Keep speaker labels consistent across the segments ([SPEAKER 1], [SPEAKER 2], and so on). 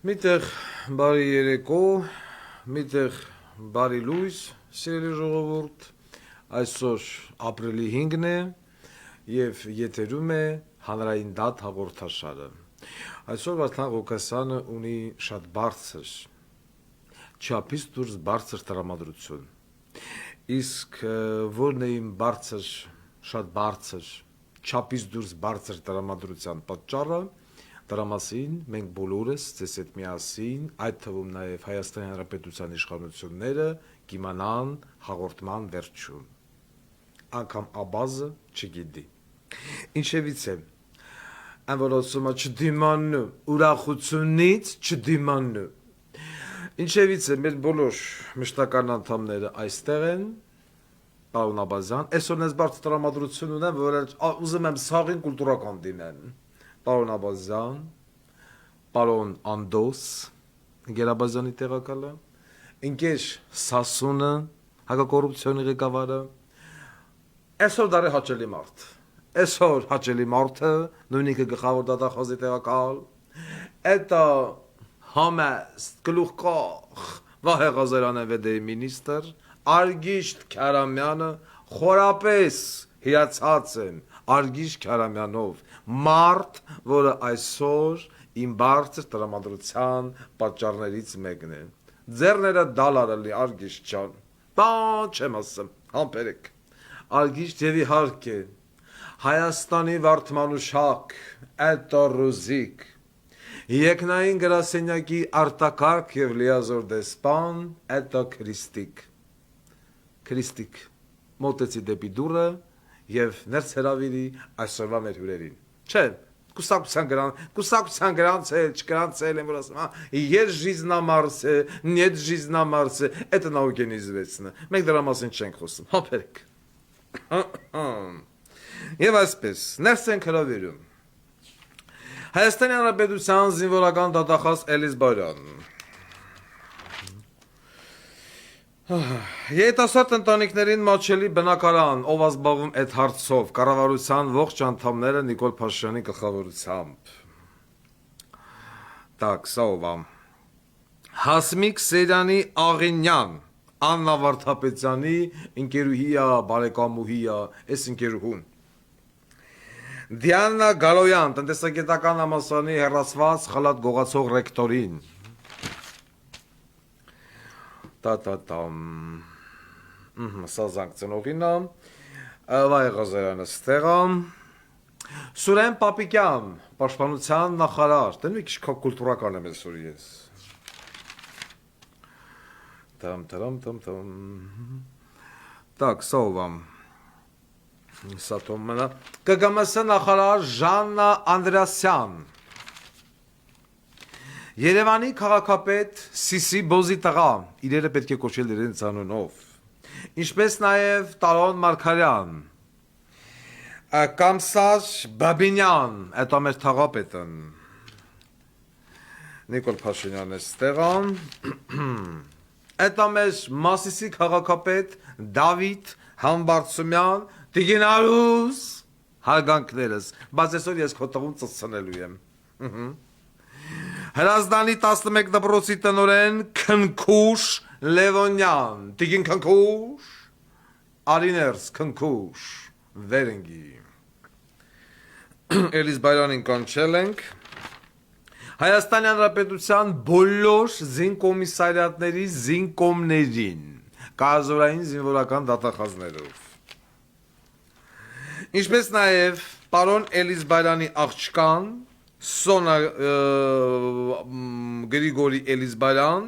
[SPEAKER 1] Միտեղ բարի երեկո, միտեղ բարի լույս, սիրելի ժողովուրդ, այսօր ապրիլի 5-ն է և եթերում է հանրային դատ հաղորդաշարը։ Այսօր Վարդան Ղուկասյանը ունի շատ բարձր, չափից դուրս բարձր տրամադրություն, իսկ որն է իմ բարձր, շատ բարձր, չափից դուրս բարձր տրամադրության պատճառը, դրա մասին մենք բոլորս ձեզ հետ միասին, այդ թվում նաև Հայաստանի Հանրապետության իշխանությունները կիմանան հաղորդման վերջում։ Անգամ Աբազը չգիտի։ Ինչևից է, այն որ ասում է չդիմանու, ուրախությունից չդիմանու։ Ինչևից է, մեր բոլոր մշտական անդամները այստեղ են, պարոն Աբազյան, այսօր ես բարձր տրամադրություն ունեմ, որ ուզում եմ սաղին կուլտուրական դինեն։ Պարոն Աբազյան, պարոն Անդոս, ընկեր Աբազյանի տեղակալը, ընկեր Սասունը, հակակոռուպցիոնի ղեկավարը, այսօր դարի հաճելի մարդ, այսօր հաճելի մարդը, նույնիկը գլխավոր դատախազի տեղակալ, էտա համեստ, գլուխկախ, Վահե Ղազարյանը վեդեի մինիստր, Արգիշտ Քարամյանը, խորապես հիացած եմ Արգիշտ Քարամյանով, մարդ, որը այսօր իմ բարձր տրամադրության պատճառներից մեկն է։ Ձեռները դալարելի Արգիշտ ջան, բան չեմ ասում, համբերեք։ Արգիշտ եւ իհարկե Հայաստանի վարդմանուշակ, էտո ռուզիկ, Եկնային գրասենյակի արտակարգ եւ լիազոր դեսպան, էտո Քրիստիկ, մոտեցի դեպի դուռը եւ ներս հրավիրի այսօրվա մեր հյուրերին։ Չէ, կուսակցության գրանցել եմ, որ ասում, есть жизномарсы, нет жизномарсы, это науке неизвестно։ Մենք դրա մասին չենք խոսում, համբերեք։ Եվ այսպես, ներս ենք հրավիրում Հայաստանի Հանրապետության զինվորական դատախազ Էլիս Բարյան, երիտասարդ ընտանիքներին մատչելի բնակարան, ով ազբաղվում այդ հարցով, կառավարության ողջ անդամները Նիկոլ Փաշինյանի գլխավորությամբ։ Так, սա ով է։ Հասմիկ Սերյանի Աղինյան, Աննա Վարդապետյանի ընկերուհի է, բարեկամուհի է, այս ընկերուհուն։ Դիանա Գալոյան, տնտեսագիտական համալսարանի հեռացված խլատ գողացող ռեկտորին։ Սա զանգծնողին է, Վահե Ղազարյանը ստեղ է, Սուրեն Պապիկյան, պաշտպանության նախարար, դեն մի քիչ կուլտուրական եմ այսօր ես։ Так, սա ով է։ ԿԳՄՍ նախարար Ժաննա Անդրեասյան, Երևանի քաղաքապետ Սիսի Բոզի տղա, իրերը պետք է կոչել իրենց անունով, ինչպես նաև Տարոն Մարգարյան, Կամսաժ Բաբինյան, էտա մեր թաղապետն, Նիկոլ Փաշինյանն է ստեղ, էտա մեր Մասիսի քաղաքապետ Դավիթ Համբարձումյան, Տիգինարուս, հարգանքներս, բայց այսօր ես քո տղուն ծծցնելու եմ։ Հրազդանի 11 դպրոցի տնօրեն Քնքուշ Լևոնյան, Տիգին Քնքուշ, Արիներս Քնքուշ, վերընկի։ Էլիս Բայրանին կանչել ենք Հայաստանի Հանրապետության բոլոր զինկոմիսարիատների զինկոմներին, կազորային զինվորական դատախազներով։ Ինչպես նաև պարոն Էլիս Բայրանի աղջկան, Սոնա Գրիգորի Էլիս Բայրան,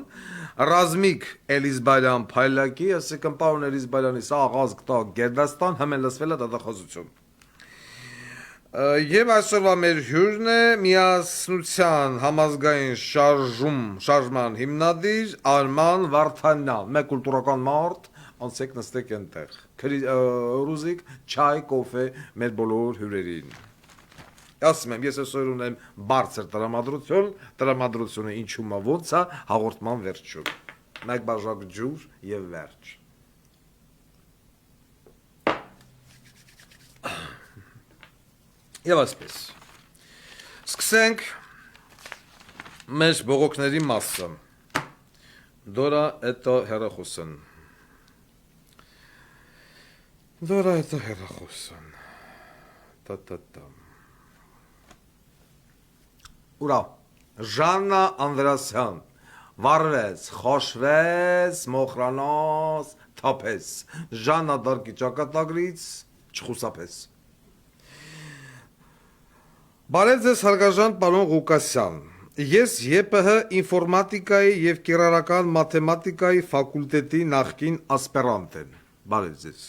[SPEAKER 1] Ռազմիկ Էլիս Բայրան Փայլակի, ասիկն պարոն Էլիս Բայրանի սա աղազ կտա Գերդաստան հմեն լսվել է դատախազություն։ Եվ այսօրվա մեր հյուրն է Միասնության համազգային շարժման հիմնադիր Արման Վարդանյան, մեկ կուլտուրական մարդ, անցեք նստեք ենտեղ, ռուզիկ, չայ, կոֆե մեր բոլոր հյուրերին։ Ասում եմ, ես այսօր ունեմ բարձր տրամադրությունը ինչու ոնց է հաղորդման վերջում, մեկ բաժակ ջուր և վերջ։ Եվ այսպես, սկսենք Մեր բողոքների մասը Դորա это հերախոսն Դորա это հերախոսն Տա Ուրա Ժաննա Անդրասյան Վարվեց, խոշվեց, մոխրանոց, թափեց Ժաննա դարկի ճակատագրից չխուսափեց Բարև ձեզ հարգարժան պարոն Ղուկասյան Ես ԵՊՀ ինֆորմատիկայի և կիրառական մաթեմատիկայի ֆակուլտետի նախկին ասպերանտ եմ Բարև ձեզ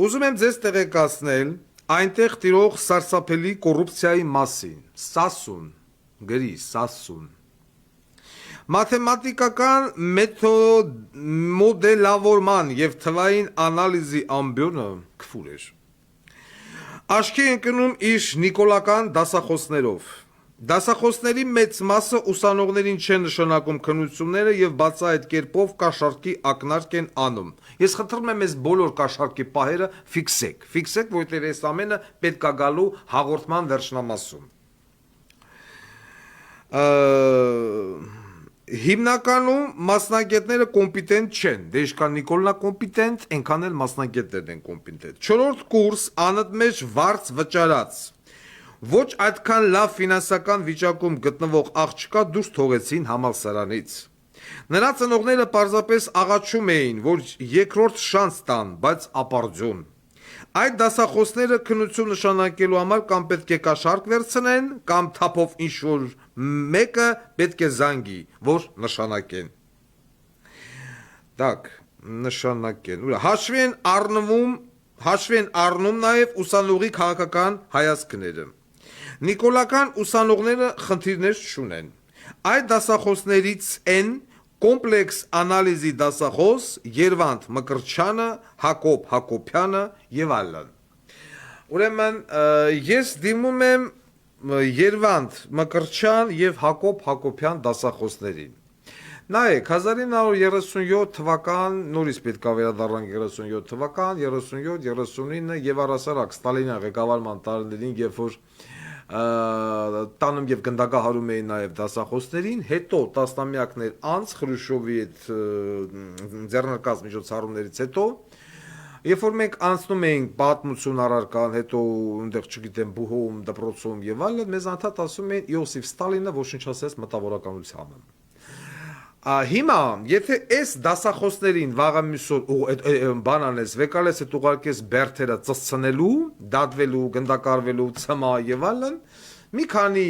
[SPEAKER 1] Ուզում եմ ձեզ տեղեկացնել այնտեղ տիրող սարսափելի կոռուպցիայի մասին Սասուն, գրի, Սասուն Մաթեմատիկական մոդելավորման և թվային անալիզի ամբյոնը քֆուր էր Աչքի ընկնում իր նիկոլական դասախոսներով Դասախոսների մեծ մասը ուսանողներին չեն նշանակում քննությունները և բացահայտ կերպով կաշառքի ակնարկ են անում Ես խնդրում եմ այս բոլոր կաշառքի պահերը ֆիքսեք, որտեղ այս ամենը պետք է գալու հաղորդման վերջնամասում Հիմնականում մասնագետները կոմպիտենտ չեն, դե իշքան Նիկոլնա կոմպիտենտ, ենքան էլ մասնագետներն են կոմպիտենտ Չորրորդ կուրս անընդմեջ վարձ վճարած Ոչ այդքան լավ ֆինանսական վիճակում գտնվող աղջկա դուրս թողեցին համալսարանից Նրա ծնողները պարզապես աղաչում էին, որ երկրորդ շանս տան, բայց ապարդյուն Այդ դասախոսները քննություն նշանակելու համար կամ պետք է կաշառք վերցնեն, կամ թափով ինչ-որ մեկը պետք է զանգի, որ նշանակեն Հաշվի են առնում նաև ուսանողի քաղաքական հայացքները Նիկոլական ուսանողները խնդիրներ չունեն Այդ դասախոսներից են կոմպլեքս անալիզի դասախոս Երվանդ Մկրտչյանը, Հակոբ Հակոբյանը և այլն Ուրեմն ես դիմում եմ Երվանդ Մկրտչյան և Հակոբ Հակոբյան դասախոսներին Նայեք 1937 թվական նորից պետք է վերադառնանք 37 թվական 37-39 եւ առասարակ Ստալինի ղեկավարման տարիներին երբ որ տանում և գնդակահարում էին նաև դասախոսներին, հետո տասնամյակներ անց Խրուշովի այդ ձեռնարկած միջոցառումներից հետո, երբ որ մենք անցնում էինք պատմություն առարկան, հետո այնտեղ չգիտեմ բուհում, դպրոցում եւ այլն, մեզ անդադ ասում էին Իոսիֆ Ստալինը ոչնչացրեց մտավորականությանը Հիմա, եթե այս դասախոսներին վաղը միսօր բանանես, վեկալես հետ ուղարկես բերթերը ծծցնելու, դատվելու, գնդակարվելու, ցմա եւ այլն, մի քանի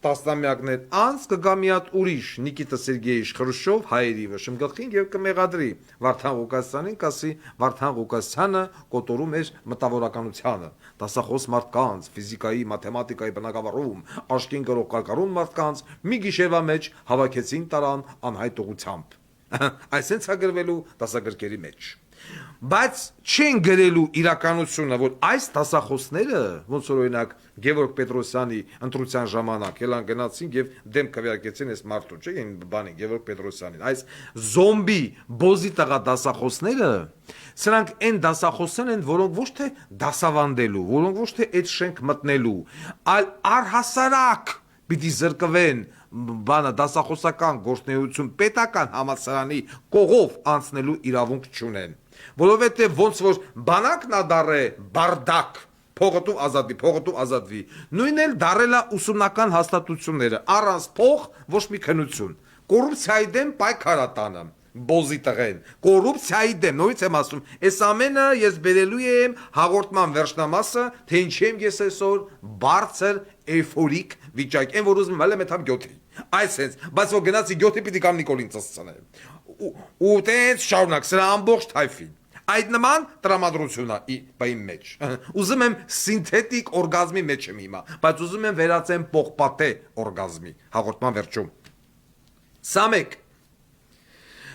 [SPEAKER 1] տասնամյակներ անց կգա մի հատ ուրիշ Նիկիտա Սերգեյիչ Խրուշով հայերի վշմ գլխին եւ կմեղադրի Վարդան Ղուկասյանին, կասի Վարդան Ղուկասյանը կոտորում էր մտավորականությանը, դասախոս մարդկանց, ֆիզիկայի, մաթեմատիկայի բնագավառում, աշկին գրող կարկառուն մարդկանց մի գիշերվա մեջ հավաքեցին տարան անհայտ ուղությամբ Այսենց է գրվելու դասագրքերի մեջ Բայց չեն գրելու իրականությունը, որ այս դասախոսները, ոնց որ օրինակ Գևորգ Պետրոսյանի ընտրության ժամանակ ելան գնացին եւ դեմ քվեարկեցին այս մարդուն, չէ՞, բանի Գևորգ Պետրոսյանին, այս զոմբի բոզի տղա դասախոսները, սրանք այն դասախոսներ են, որոնք ոչ թե դասավանդելու, որոնք ոչ թե այդ շենք մտնելու, այլ առհասարակ պիտի զրկվեն բանը դասախոսական գործունեություն պետական համալսարանի կողով անցնելու իրավունք չունեն Որովհետև ոնց որ բանակն ադառե բարդակ փողոտու ազատվի նույնն էլ դարել է ուսումնական հաստատությունները առանց փող ոչ մի քննություն կոռուպցիայի դեմ պայքարատանը Բոզի տղեն, կոռուպցիայի դեմ, նորից եմ ասում, այս ամենը ես բերելու եմ հաղորդման վերջնամասը, թե ինչի եմ ես այսօր բարձր էյֆորիկ վիճակ, են որ ուզում եմ հələ մեթամ գյոթի, այսենց, բայց որ գնացի գյոթի պիտի կամ Նիկոլին ծծցնեմ, ու տենց շարունակ, սրա ամբողջ թայֆին, այդ նման տրամադրություն է իմ մեջ, ուզում եմ սինթետիկ օրգազմի մեջ եմ հիմա, բայց ուզում եմ վերածեմ պողպատե օրգազմի, հաղորդման վերջում, սա մեկ,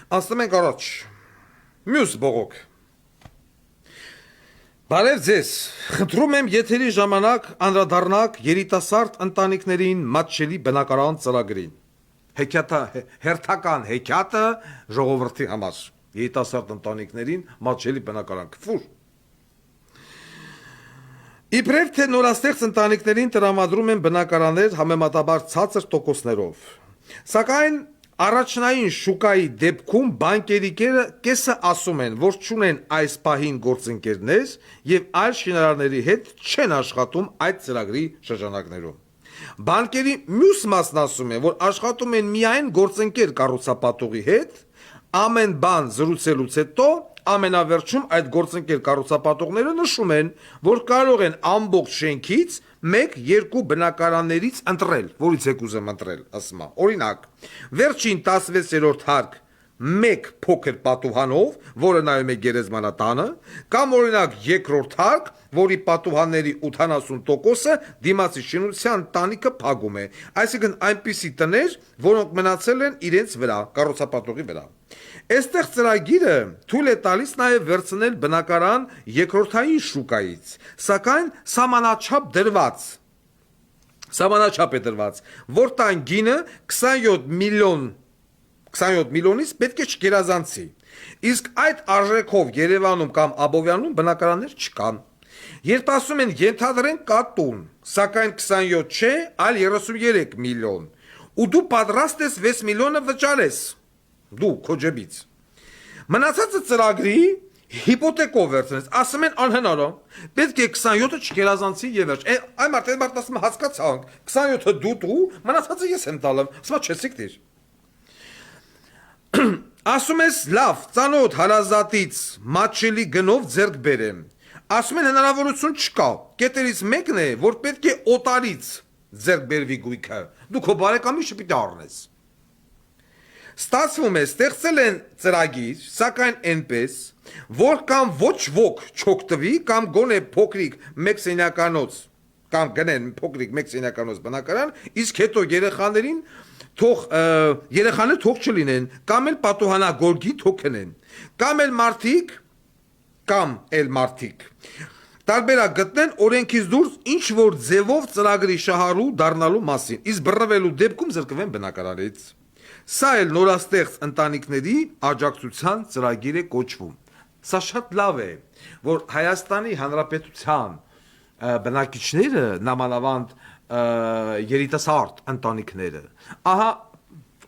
[SPEAKER 1] Անցնում ենք առաջ, մյուս բողոք, բարև ձեզ, խնդրում եմ եթերի ժամանակ անդրադառնաք երիտասարդ ընտանիքներին մատչելի բնակարան ծրագրին, հերթական հեքիաթը ժողովրդի համար, երիտասարդ ընտանիքներին մատչելի բնակարան, քֆուր, Իբրև թե նորաստեղծ ընտանիքներին տրամադրում են բնակարաններ համեմատաբար ցածր տոկոսներով։ Սակայն առաջնային շուկայի դեպքում բանկերի կեսը ասում են, որ չունեն այս պահին գործընկերներ եւ այլ շինարարների հետ չեն աշխատում այդ ծրագրի շրջանակներում։ Բանկերի մյուս մասն ասում է, որ աշխատում են միայն գործընկեր կառուցապատողի հետ, ամեն բան զրուցելուց հետո ամենավերջում այդ գործընկեր կառուցապատողները նշում են, որ կարող են ամբողջ շենքից 1-2 բնակարաններից ընտրել, որից եք ուզում ընտրել, ասում է։ Օրինակ, վերջին 16-րդ հարկ մեկ փոքր պատուհանով, որը նայում է գերեզմանատանը, կամ օրինակ երկրորդ հարկ, որի պատուհանների 80%-ը դիմացի շինության տանիքը փակում է, այսինքն այնպիսի տներ, որոնք մնացել են իրենց վրա, կառուցապատողի վրա։ Այստեղ ծրագիրը թույլ է տալիս նաև վերցնել բնակարան երկրորդային շուկայից, սակայն սահմանաչափ է դրված, որ տան գինը 27 միլիոնից պետք է չգերազանցի, իսկ այդ արժեքով Երևանում կամ Աբովյանում բնակարաններ չկան։ Երբ ասում են ենթադրենք կա տուն, սակայն 27 չէ, այլ 33 միլիոն, ու դու պատրաստ ես 6 միլիոնը վճարես, դու քո ջեբից։ Մնացածը ծրագրի հիպոթեկով վերցնես, ասում են անհնար է, պետք է 27-ը չգերազանցի եւ վերջ։ Այն մարդը ասում հասկացանք, 27-ը դու, մնացածը ես եմ տալը, ասում չեսիկ դիր։ Ասում ես լավ, ծանոթ հարազատից մատչելի գնով ձեռք բերեմ։ Ասում են հնարավորություն չկա, կետերից մեկն է, որ պետք է օտարից ձեռք բերվի գույքը, դու քո բարեկամի շպիտի առնես։ Ստացվում է, ստեղծել են ծրագիր, սակայն այնպես, որ կամ ոչ ոք չօգտվի, կամ գոնե փոքրիկ մեկ սենյականոց, կամ գնեն փոքրիկ մեկ սենյականոց բնակարան, իսկ հետո երեխաները թող չլինեն, կամ էլ պատուհանագորգի թող քնեն, կամ էլ մարդիկ, տարբերակ գտնեն օրենքից դուրս ինչ որ ձևով ծրագրի շահառու դառնալու մասին, իսկ բռնվելու դեպքում զրկվեն բնակարանից։ Սա էլ նորաստեղծ ընտանիքների աջակցության ծրագիր է կոչվում։ Սա շատ լավ է, որ Հայաստանի Հանրապետության բնակիչները, նամանավանդ երիտասարդ ընտանիքները, ահա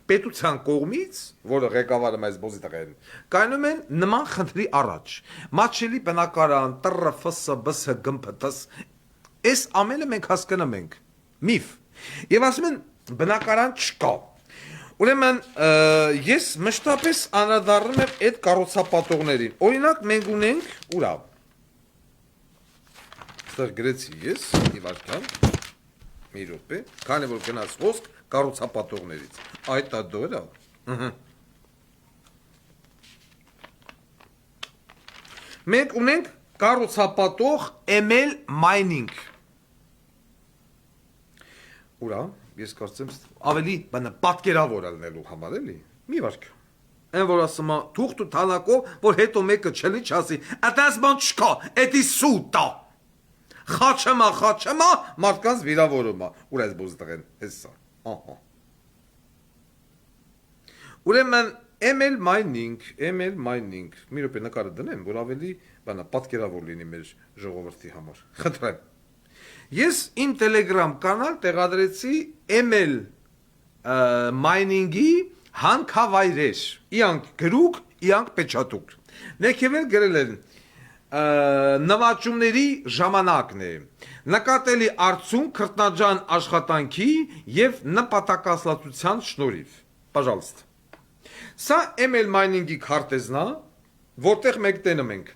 [SPEAKER 1] պետության կողմից, որը ղեկավարում այս բոզի տղեն, կայանում են նման խնդրի առաջ։ Մատչելի բնակարան, ՏՌ, ՖՍ, ԲՍՀ, ԳՄՓՏ, այս ամենը մենք հասկանում ենք, միֆ։ Եվ ասում են բնակարան չկա։ Ուրեմն ես մշտապես անդրադառնում եմ այդ կառուցապատողներին։ Օրինակ մենք ունենք ուրա։ Ստեղ գրեցի ես, մի վարքան, մի րոպե, քանի որ գնաց խոսք կառուցապատողներից։ Այդ դորա։ Մենք ունենք կառուցապատող ML Mining։ Ուրա, ես կարծեմ ավելի պատկերավոր ալնելու համար էլի։ Մի վարք։ Այն որ ասում է թուղթ ու թանակով, որ հետո մեկը չլի չասի, «Այդպես բան չկա, էդի սուտա»։ Խաչեմա, մարդկանց վիրավորում է։ Ուր այս բոզ տղեն, հեսա։ Ահա։ Ուրեմն ML Mining, մի րոպե նկարը դնեմ, որ ավելի պատկերավոր լինի մեր ժողովրդի համար։ Խնդրեմ։ Ես իմ Telegram կանալ տեղադրեցի ML Mining-ի հանքավայրեր, իրանք գրուկ, իրանք պեչատուկ։ Ներքևել գրել են նվաճումների ժամանակն է, նկատելի արդյունք քրտնաջան աշխատանքի և նպատակասլացության շնորհիվ։ Պожалуйста։ Սա ML Mining-ի քարտեզն է, որտեղ մենք տենում ենք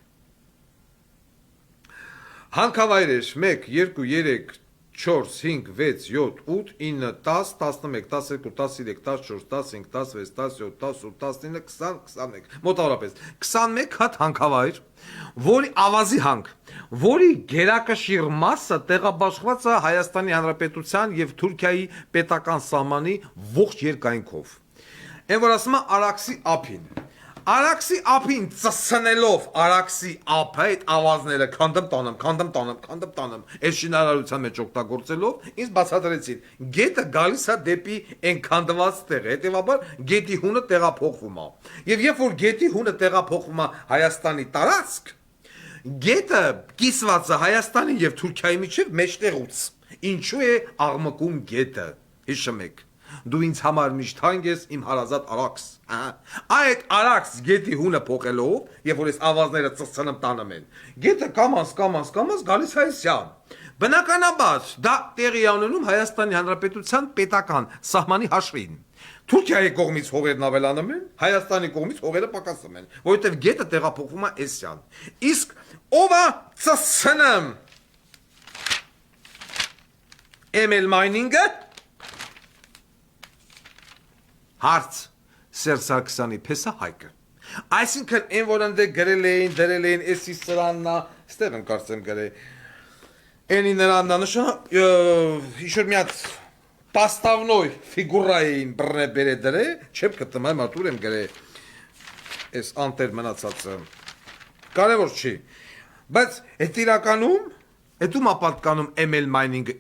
[SPEAKER 1] հանքավայրեր 1, 2, 3, 4, 5, 6, 7, 8, 9, 10, 11, 12, 13, 14, 15, 16, 17, 18, 19, 20, 21, մոտավորապես 21 հատ հանքավայր, որի ավազի հանք, որի գերակշիռ մասը տեղաբաշխված է Հայաստանի Հանրապետության եւ Թուրքիայի պետական սահմանի ողջ երկայնքով։ Այն որ ասում է Արաքսի ափին։ Արաքսի ափին ծսնելով Արաքսի ափը այդ ավազները քանդում տանում, այս շինարարության մեջ օգտագործելով, ինձ բացատրեցին, գետը գալիս է դեպի այն քանդված տեղը, հետևաբար գետի հունը տեղափոխվում է։ Եվ երբ որ գետի հունը տեղափոխվում է Հայաստանի տարածք, Գետը կիսված է Հայաստանի եւ Թուրքիայի միջև մեջտեղուց։ Ինչու է աղմկում գետը։ Հիշում եք։ Դու ինձ համար միշտ հանգ ես իմ հարազատ Արաքս։ Այդ Արաքս գետի հունը փոխելով, եւ որ այս ավազները ծծծնում տանում են։ Գետը կամաս գալիս Հայաստան։ Բնականաբար դա տեղի ունենում Հայաստանի Հանրապետության պետական սահմանի հաշվին։ Թուրքիայի կողմից հողերն ավելանում են, Հայաստանի կողմից հողերը պակասում են, որովհետև գետը տեղափոխվում է Էսիան։ Իսկ ով է ծծնում ML mining-ը։ Հարց Սերժ Սարգսյանի փեսա Հայկը։ Այսինքն այն որ ընդ գրել էին, դրել էին էսի սրաննա, ստեղ եմ կարծեմ գրել։ Էնի նրաննա նշան, ինչ-որ մի հատ Պաստավնոյ ֆիգուրային բռնե բերե դրե, չեմ գտնում այ մատուր եմ գրել։ Այս անտեր մնացածը։ Կարևոր չի։ Բայց այդ իրականում, այդ ում ապատկանում ML mining-ը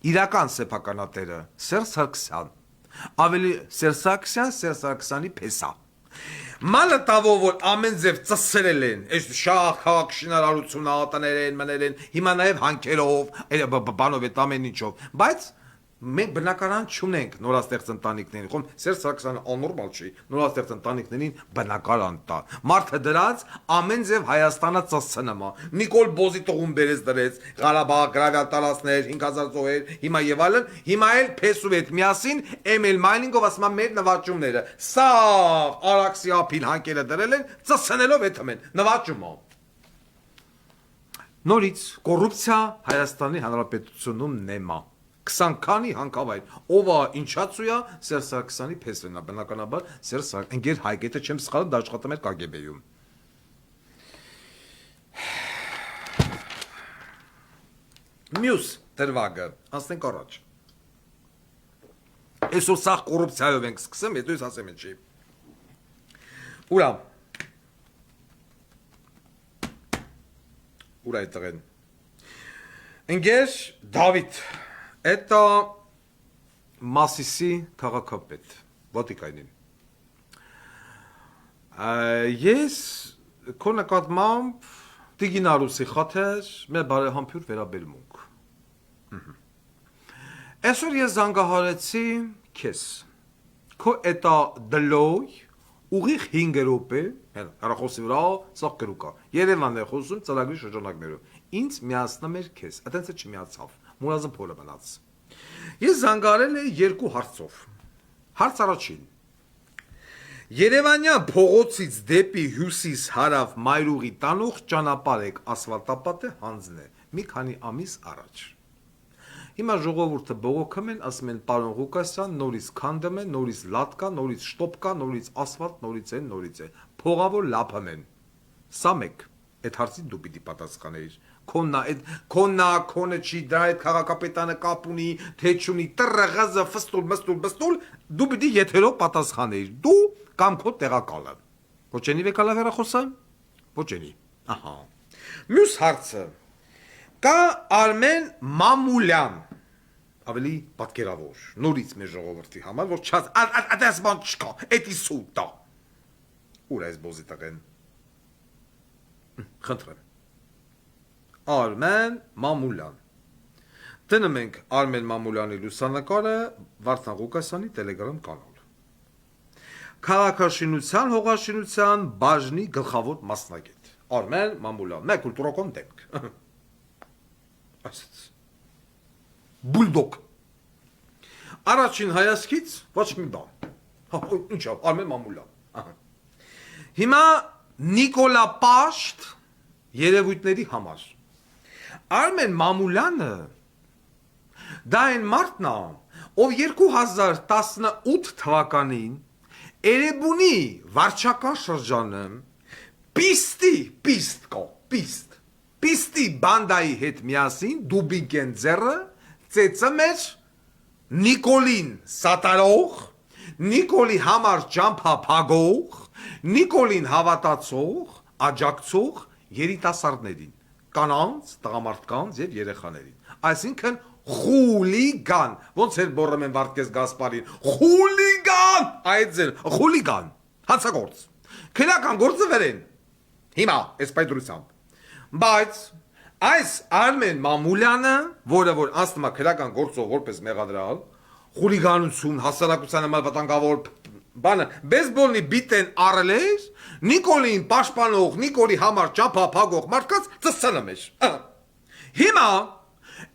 [SPEAKER 1] իրական սեփականատերը Սերժ Սարգսյան։ Ավելի Սերժ Սարգսյանի փեսա։ Մալը տավով որ ամեն ձև ծսրել են, այս շահ քաղաք շինարարություն ատաներ են, մներ են, հիմա նաև հանքերով, բանով այդ ամեն ինչով, բայց մենք բնականան չունենք նորաստեղծ ընտանիքներին, խոմ Սերժ Սարգսյանը աննորմալ չի, նորաստեղծ ընտանիքներին բնական տա։ Մարդը դրած ամեն ձև Հայաստանը ծսցնում է։ Նիկոլ Բոզի տղուն բերեց դրեց, Ղարաբաղ, գրավյալ տարածքներ, 5000 ծոհեր, հիմա եւ այլն, հիմա էլ փեսու հետ միասին ML mining-ով ասում են մեր նվաճումները։ Սա Արաքսի ափին հանքերը դրել են, ծսցնելով հետ են, նվաճումը։ Նորից կոռուպցիա Հայաստանի Հանրապետությունում նեմա 20 քանի հանքավայր, ով է ինչացույա Սերժ Սարգսյանի փեսվենա, բնականաբար Սերժ Սարգսյան, ընկեր Հայկետը չեմ սխալում, դա աշխատում էր KGB-ում։ Մյուս դրվագը, անցնենք առաջ։ Այսօր սաղ կոռուպցիայով ենք սկսեմ, հետո ես ասեմ ինչի։ Ուրա։ Ուրա է տղեն։ Ընկեր Դավիթ Это Մասիսի քաղաքապետ, Վատիկանին։ Ես քո նկատմամբ Տիգին Արուսի խաթեր մեր բարեհամբույր վերաբերմունք։ Այսօր ես զանգահարեցի քեզ։ Քո էտա դլոյ ուղիղ 5 րոպե, հեռախոսի վրա սաղ կրուկա։ Երևանն է խոսում ծրագրի շրջանակներով։ Ինձ միացնում էր քեզ, այդտենց չմիացավ։ Մուրազը փոլը մնաց։ Ես զանգարել եմ 2 հարցով։ Հարց առաջին։ Երևանյան փողոցից դեպի հյուսիս հարավ Մայրուղի տանող ճանապարհ ասֆալտապատ է հանձն է մի քանի ամիս առաջ։ Հիմա ժողովուրդը բողոքում են, ասում են պարոն Ղուկասյան, նորից քանդում են, նորից լատկա, նորից շտոպկա, նորից ասֆալտ, նորից է։ Փողավոր լափում են։ Սա մեկ։ Այդ հարցին դու պիտի պատասխանեիր։ Քոնը չի դա այդ քաղաքապետանը կապ ունի, թե չունի, տրղազը ֆստուլ, դու պիտի եթերով պատասխանեիր։ Դու կամ քո տեղակալը։ Ոչենի վեկալա վերախոսը։ Ոչենի։ Ահա։ Մյուս հարցը։ Կա Արմեն Մամուլյան։ Ավելի պատկերավոր, նորից մեր ժողովրդի համար, որ չած, այդպես բան չկա, էդի սուտա։ Ուր է այս բոզի տղեն։ Խնդրեմ։ Արմեն Մամուլյան։ Դնում ենք Արմեն Մամուլյանի լուսանկարը Վարդան Ղուկասյանի Telegram կանալ։ Քաղաքաշինության, հողաշինության բաժնի գլխավոր մասնագետ։ Արմեն Մամուլյան, մեկ կուլտուրական դեմք։ Այսպես։ Բուլդոգ։ Առաջին հայացքից ոչ մի բան։ Ինչա, Արմեն Մամուլյան։ Հիմա Նիկոլա Պաշտ երևույթների համար։ Արմեն Մամուլյանը դա այն մարդն է, ով 2018 թվականին Էրեբունի վարչական շրջանը պիստի բանդայի հետ միասին դուբիկեն ձեռը ծեծում էր Նիկոլին սատարող, Նիկոլի համար ճամփա փագող, Նիկոլին հավատացող, աջակցող երիտասարդներին, կանանց, տղամարդկանց եւ երեխաներին։ Այսինքն խուլիգան, ոնց էր բորում են Վարդգես Գասպարին, խուլիգան, այդձեր, խուլիգան, հանցագործ, քնական գործը վերեն, հիմա, այս պայդրությամբ, Բայց այս Արմեն Մամուլյանը, որը որ անցնում է քրական գործով որպես մեղադրյալ, խուլիգանություն, հասարակության համար վտանգավոր բանը, բեյսբոլի բիտեն առել էր, Նիկոլին պաշտպանող, Նիկոլի համար ճամփափագող մարդկանց ծծցնում էր։ Հիմա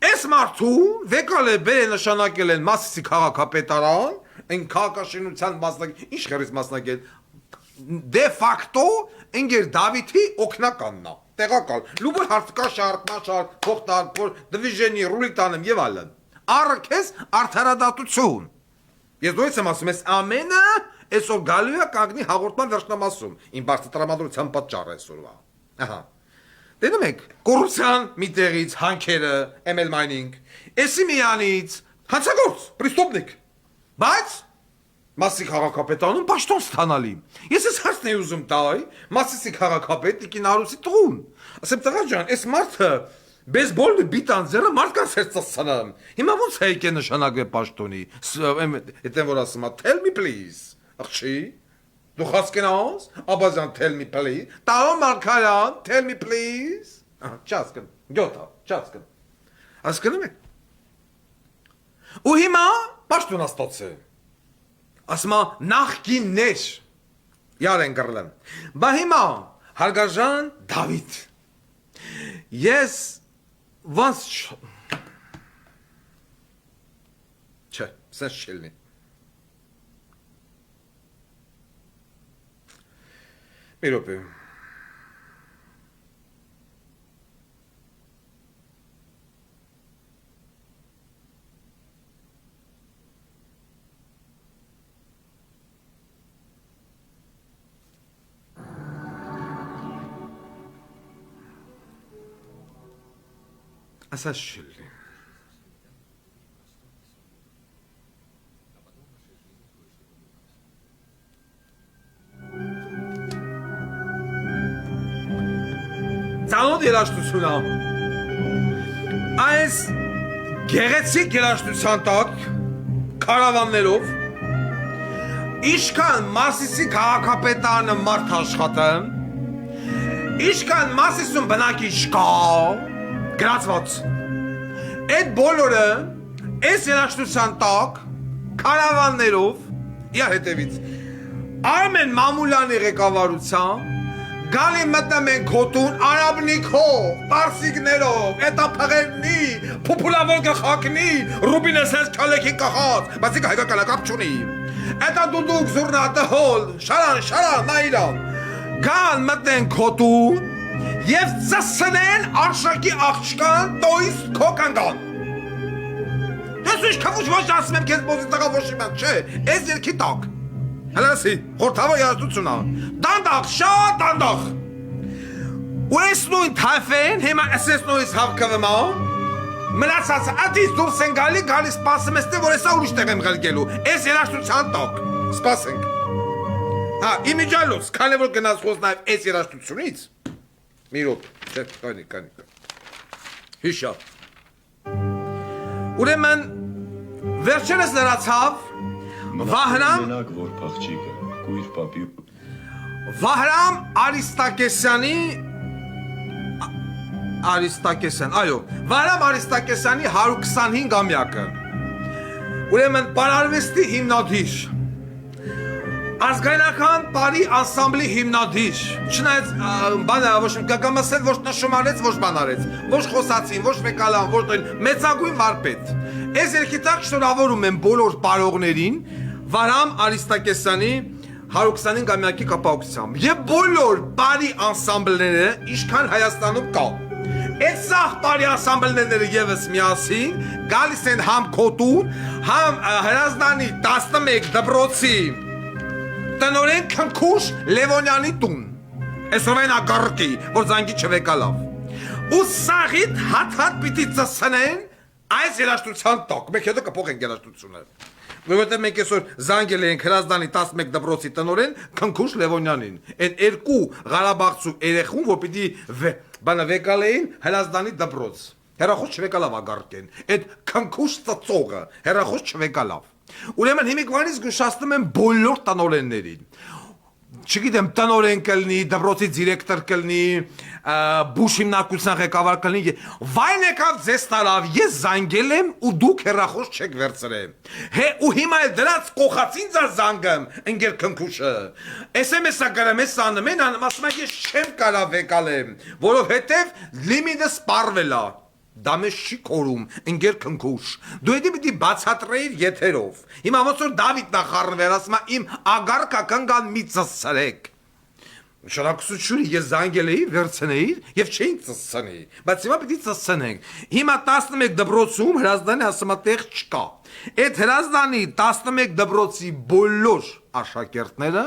[SPEAKER 1] այս մարդուն վեկալը բերե նշանակել են Մասիսի քաղաքապետարան, այն քաղաքաշինության մասնագետ, ինչ խերից մասնագետ, դե ֆակտո ընկեր Դավիթի օգնականն է, տեղակալ, լուբը հարտկաշար, մաշար, փոխտար, դվիժենի, ռուլիտանում եւ այլն։ Առը քեզ արդարադատություն։ Ես դու եմ ասում, ես ամենը այսօր գալու է կանգնի հաղորդման վերջնամասում, իմ բարձր տրամադրության պատճառը այսօրվա։ Ահա։ Դնում եք, կոռուպցիան միտեղից, հանքերը, ML mining, էսի միանից, հանցագործ, պրիստոպնիկ, բայց Մասիսի քաղաքապետանում պաշտոն ստանալի։ Ես ես հարցն էի ուզում տալ, Մասիսի քաղաքապետ Տիկին Արուսի տղուն։ Ասեմ տղա ջան, այս մարդը բեյսբոլի բիտանձերը մարդկանց էր ծծցնում։ Հիմա ո՞նց է եկե նշանակվել պաշտոնի։ Այդտեն որ ասում է, tell me please։ Աղջի, դու հասկնաս, Աբազյան tell me please։ Տao Մարկարյան, tell me please։ Չասկն, գյոթա, չասկն։ Հասկնում եք։ Ու հիմա պաշտոն աստացը։ Ասма նախկիններ յարեն կռլեն։ Բա հիմա հարգարժան Դավիթ։ Ես ոնց չէ, սենց չելնի։ Մի րոպե։ Ասա շիլի։ Ծանոթ երաժշտությունը այս գեղեցիկ երաժշտության տակ քարավաններով իշքան Մասիսի քաղաքապետարանը մարդ աշխատեն, իշքան Մասիսում բնակիչ կա գրացված։ Այդ բոլորը այս երաժշտության տակ քարավաններով իր հետևից Արմեն Մամուլյանի ղեկավարությամբ գալի մտնում են քոտուն արաբնիկով, պարսիկներով, էտափղերնի, փուփուլավոր գխակնի, ռուբինես հես քալեքի կախած, բայց իք հայկական կապ չունի։ Էտա դուդուկ զուրնա դհոլ, շարան, նայրան։ Գան մտնեն քոտուն Եվ ծսնեն արշակի աղջկան տոյիս կոկանգան։ Ես ուշ կավուշ ոչ ասում եմ կեզ բոզի տղա ոչ իման, չէ, ես երկի տակ։ Հելասի, խորդավը երաստությունա, դանդաղ, շատ դանդաղ։ Ու ես նույն թայֆեն, հիմա ես նույնս հավկվմա, մնացած ատից դուրս են գալի սպասում ես թե, որ եսա ուրիշ տեղ եմ գալգելու, ես երաշտության տակ, սպասենք։ Հա, իմիջալոս, քանի որ գնաց խոս նաև ես երաշտությունից, մի ռոպ, չէ, կանի։ Հիշա։ Ուրեմն, վերջերս լրացավ, Վահրամ Արիստակեսյանի այո, Վահրամ Արիստակեսյանի 125-ամյակը, ուրեմն պարարվեստի հիմնադիր, ազգայնական պարի անսամբլի հիմնադիր, չնայած բանը ոչ կակամասել, ոչ նշում արեց, ոչ բան արեց, ոչ խոսացին, ոչ մեկալան, ոչ մեծագույն վարպետ։ Ես երկիտակ շնորհավորում եմ բոլոր պարողներին Վահրամ Արիստակեսյանի 125-ամյակի կապակցությամբ եւ բոլոր պարի անսամբլները ինչքան Հայաստանում կա։ Այդ սաղ պարի անսամբլները եւս միասին գալիս են համ Քոտուն, համ Հրազդանի 11 դպրոցի տնօրեն Քնքուշ Լևոնյանի տուն։ Այսօրվան ակառկի, որ զանգի չվեկալավ։ Ու սաղիդ հատ պիտի ծսնեն այս երաշտության տակ, մեկ հետո կփոխենք երաշտությունը։ Որովհետև մենք այսօր զանգել ենք Հրազդանի 11 դպրոցի տնօրեն Քնքուշ Լևոնյանին։ Այդ երկու Ղարաբաղցու երեխուն, որ պիտի բանը վեկալեին Հրազդանի դպրոց։ Հերախոս չվեկալավ ագարկեն։ Այդ Քնքուշ ծծողը հերախոս չվեկալավ։ Ուրեմն հիմիկվանից գշացնում են բոլոր տնօրեններին։ չգիտեմ, տնօրեն կլինի, դպրոցի դիրեկտոր կլինի, բուժ հիմնարկության ղեկավար կլինի, վայն եկավ ձեզ տարավ, ես զանգել եմ ու դուք հեռախոս չեք վերցրել։ Հե ու հիմա էլ դրանց կողացին ձա զանգեմ, ընկեր քնքուշը։ SMS-ը գրեմ, ես անում են, ասում եմ ես չեմ կարա վեկալեմ, որովհետև լիմիտը սպառվել է։ Դա մեզ չի կորում, ընկեր քնքուշ։ Դու էդի պիտի բացատրեիր եթերով։ Հիմա ոնց որ Դավիթն է խառնվել, ասում է իմ ագարկա կնգան մի ծսցրեք։ Շնորհակալություն, ես զանգել էի, վերցնեի եւ չէին ծսցնի, բայց հիմա պիտի ծսցնենք։ Հիմա 11 դպրոցում հրազդանի ասում է տեղ չկա։ Այդ հրազդանի 11 դպրոցի բոլոր աշակերտները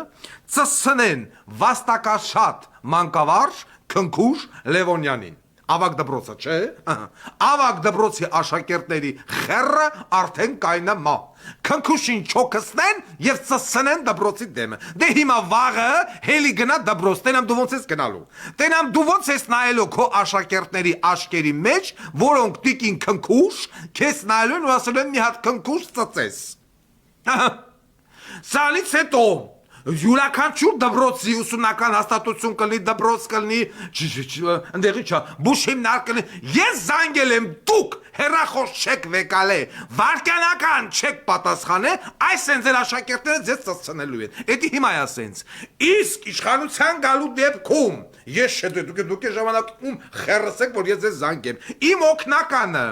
[SPEAKER 1] ծսցնեն վաստակաշատ մանկավարժ քնքուշ Լևոնյանին։ Ավակ դպրոցը, չէ՞։ Ավակ դպրոցի աշակերտների խեռը արդեն կայնա մա։ Քնքուշին չոքսնեն եւ ծսցնեն դպրոցի դեմը։ Դե հիմա վաղը հելի գնա դպրոց, տենամ դու ոնց ես գնալու։ Տենամ դու ոնց ես նայելու քո աշակերտների աշկերի մեջ, որոնք տիկին քնքուշ, քեզ նայելու են ու ասել են մի հատ քնքուշ ծծես։ Սրանից հետո յուրաքանչյուր դպրոցի ուսումնական հաստատություն կլինի, դպրոց կլինի, ընդեղի չա, բուժ հիմնարկ կլինի, ես զանգել եմ, դուք հեռախոս չեք վեկալե, վարկանական չեք պատասխանե, այս են ձեր աշակերտները ձեզ ծծցնելու են, էդի հիմա է ասենց, իսկ իշխանության գալու դեպքում, ես չէ դուք է ժամանակում խեռսեք, որ ես ձեզ զանգեմ, իմ օգնականը,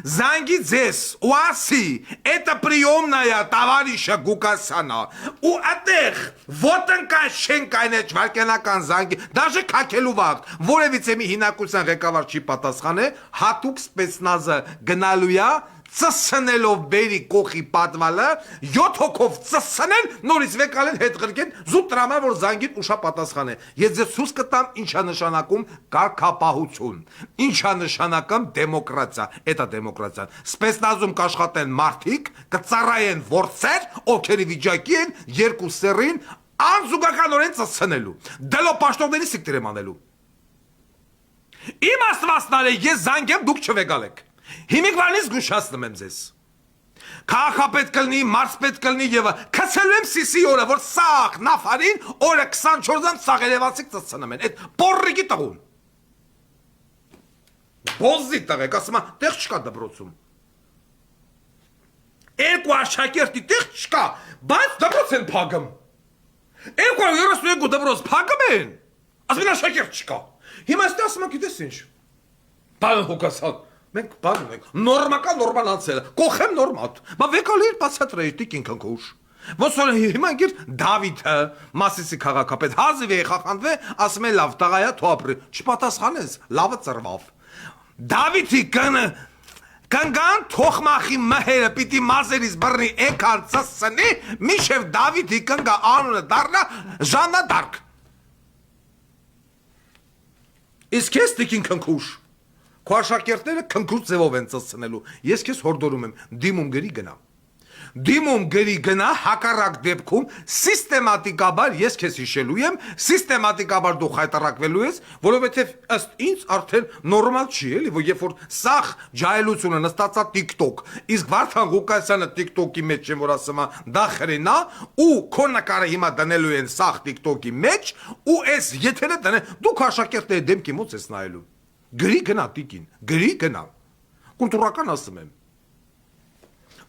[SPEAKER 1] Զանգի ձեզ ու ասի, это приемная товарища Գուկասյանը ու այդտեղ ոտնկան շենքային է վարկանական զանգի, դաժե քակելու վաղ, որևիցե մի հինակության ղեկավար չի պատասխանել, հատուկ սպեցնազը գնալու է ծսցնելով բերի կողի պատվալը 7 հոգով ծսցնեն նորից վեկալեն հետ գրկեն զուտ տրամա որ զանգին ուշա պատասխան է ես ձեզ ցույց կտամ ինչա նշանակում կարգապահություն ինչա նշանակում դեմոկրատիա էտա դեմոկրատիան սպեցնազում կաշխատեն մարդիկ կծառայեն որսեր ովքեր վիճակի են երկու սերին անզուգականորեն ծսցնելու դելով պաշտոնների սիկտեր եմ անելու իմ աստվածները ես զանգեմ դուք չվեկալեք Հիմիկվանից գուշացնում եմ ձեզ Քաղաքապետ կլնի, մարզպետ կլնի եւ քցելու եմ սիսի օրը որ սաղ նավարին օրը 24-ան սաղ երևացիկ ծծցնում են այդ պորրիկի տղուն Բոզի տղեկ ասում եմ տեղ չկա դպրոցում Երկու աշակերտի տեղ չկա բայց դպրոց են փակում 232 դպրոց փակում են ասում են աշակերտ չկա Հիմա ստե ասում եմ գիտես ինչ Պարոն Հոկասյան Մենք բանում ենք, նորմալ անցել, կողեմ նորմատ, բա վեկալիր բացատրեիր տիկին քնքուշ, ոնց որ հիմա գիր Դավիթը, Մասիսի քաղաքապետ, հազիվ է խախանվե, ասում է լավ տղայա թո ապրի, չպատասխանես, լավը ծրվավ, Դավիթի կնգան թոխմախի մհերը պիտի մազերից բռնի էքան ծսցնի, միշև Դավիթի կնգա անունը դառնա Ժաննա Դարկ, իսկ ես տիկին քնքուշ, Քո աշակերտները քնքուշ ձևով են ծծցնելու, ես քեզ հորդորում եմ, դիմում գրի գնա։ Դիմում գրի գնա հակառակ դեպքում սիստեմատիկաբար ես քեզ հիշելու եմ, սիստեմատիկաբար դու խայտարակվելու ես, որովհետև ըստ ինձ արդեն նորմալ չի, էլի, որ երբ որ սաղ ջահելությունը նստածա TikTok, իսկ Վարդան Ղուկասյանը TikTok-ի մեջ չեմ որ ասում է, դա խրենա, ու քո նկարը հիմա դնելու են սաղ TikTok-ի մեջ, ու այս եթերը դնեն, դու քո աշակերտների դեմքի մոտ ես նայելու։ Գրի գնա տիկին, գրի գնա, կուլտուրական ասում եմ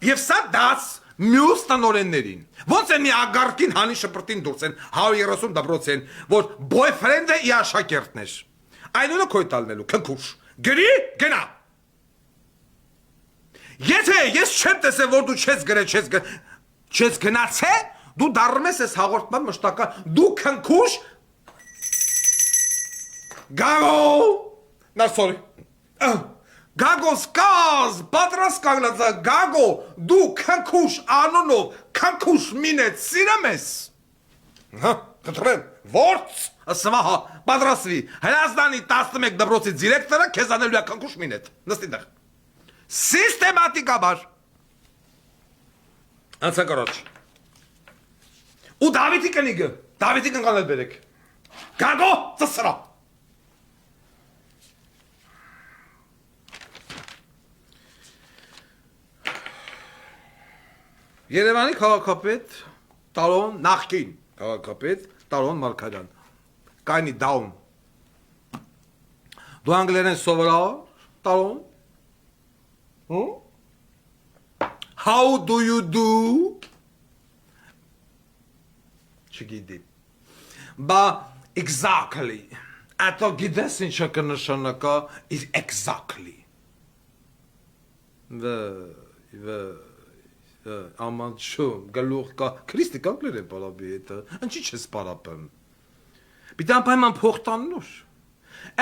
[SPEAKER 1] Եվ սա դաս մյուս տնօրեններին, ոնց են մի ագարկին հանի շպրտին դուրս են, 130 դպրոց են, որ բոյֆրենդը ի աշակերտն էր, այնունը քոյ տալնելու, քնքուշ, գրի գնա Եթե ես չեմ տեսել, որ դու չես գնացե, դու դառնում ես ես հաղորդման մշտական, դու քնքուշ, գագո Not sorry. Gago skaz, պատրաստ կանգնած Gago, դու քնքուշ անունով քնքուշ մինետ սիրում ես։ Հա, կտրեմ, ворց, ասма, պատրաստվի։ Հրազդանի 11 դպրոցի դիրեկտորը քեզ անելու է քնքուշ մինետ։ Նստի դեղ։ Սիստեմատիկաբար։ Անցա կարոջ։ Ու Դավիթի կնիգը, Դավիթի կնկանել բերեք։ Gago, ծսրա։ Երևանի քաղաքապետ, Տարոն նախկին քաղաքապետ Տարոն Մարկարյան։ Կայնի down։ Դու անգլերեն սովորալ, Տարոն։ How do you do? Չգիտի։ Բա exactly. Ատո գիտես ինչա կնշանակա is exactly. Աման շում, գլուխ կա, Քրիստի կանգլեր են պարաբի հետը, ընչի չես պարապեմ։ Բիտան պայման փողտաննուշ։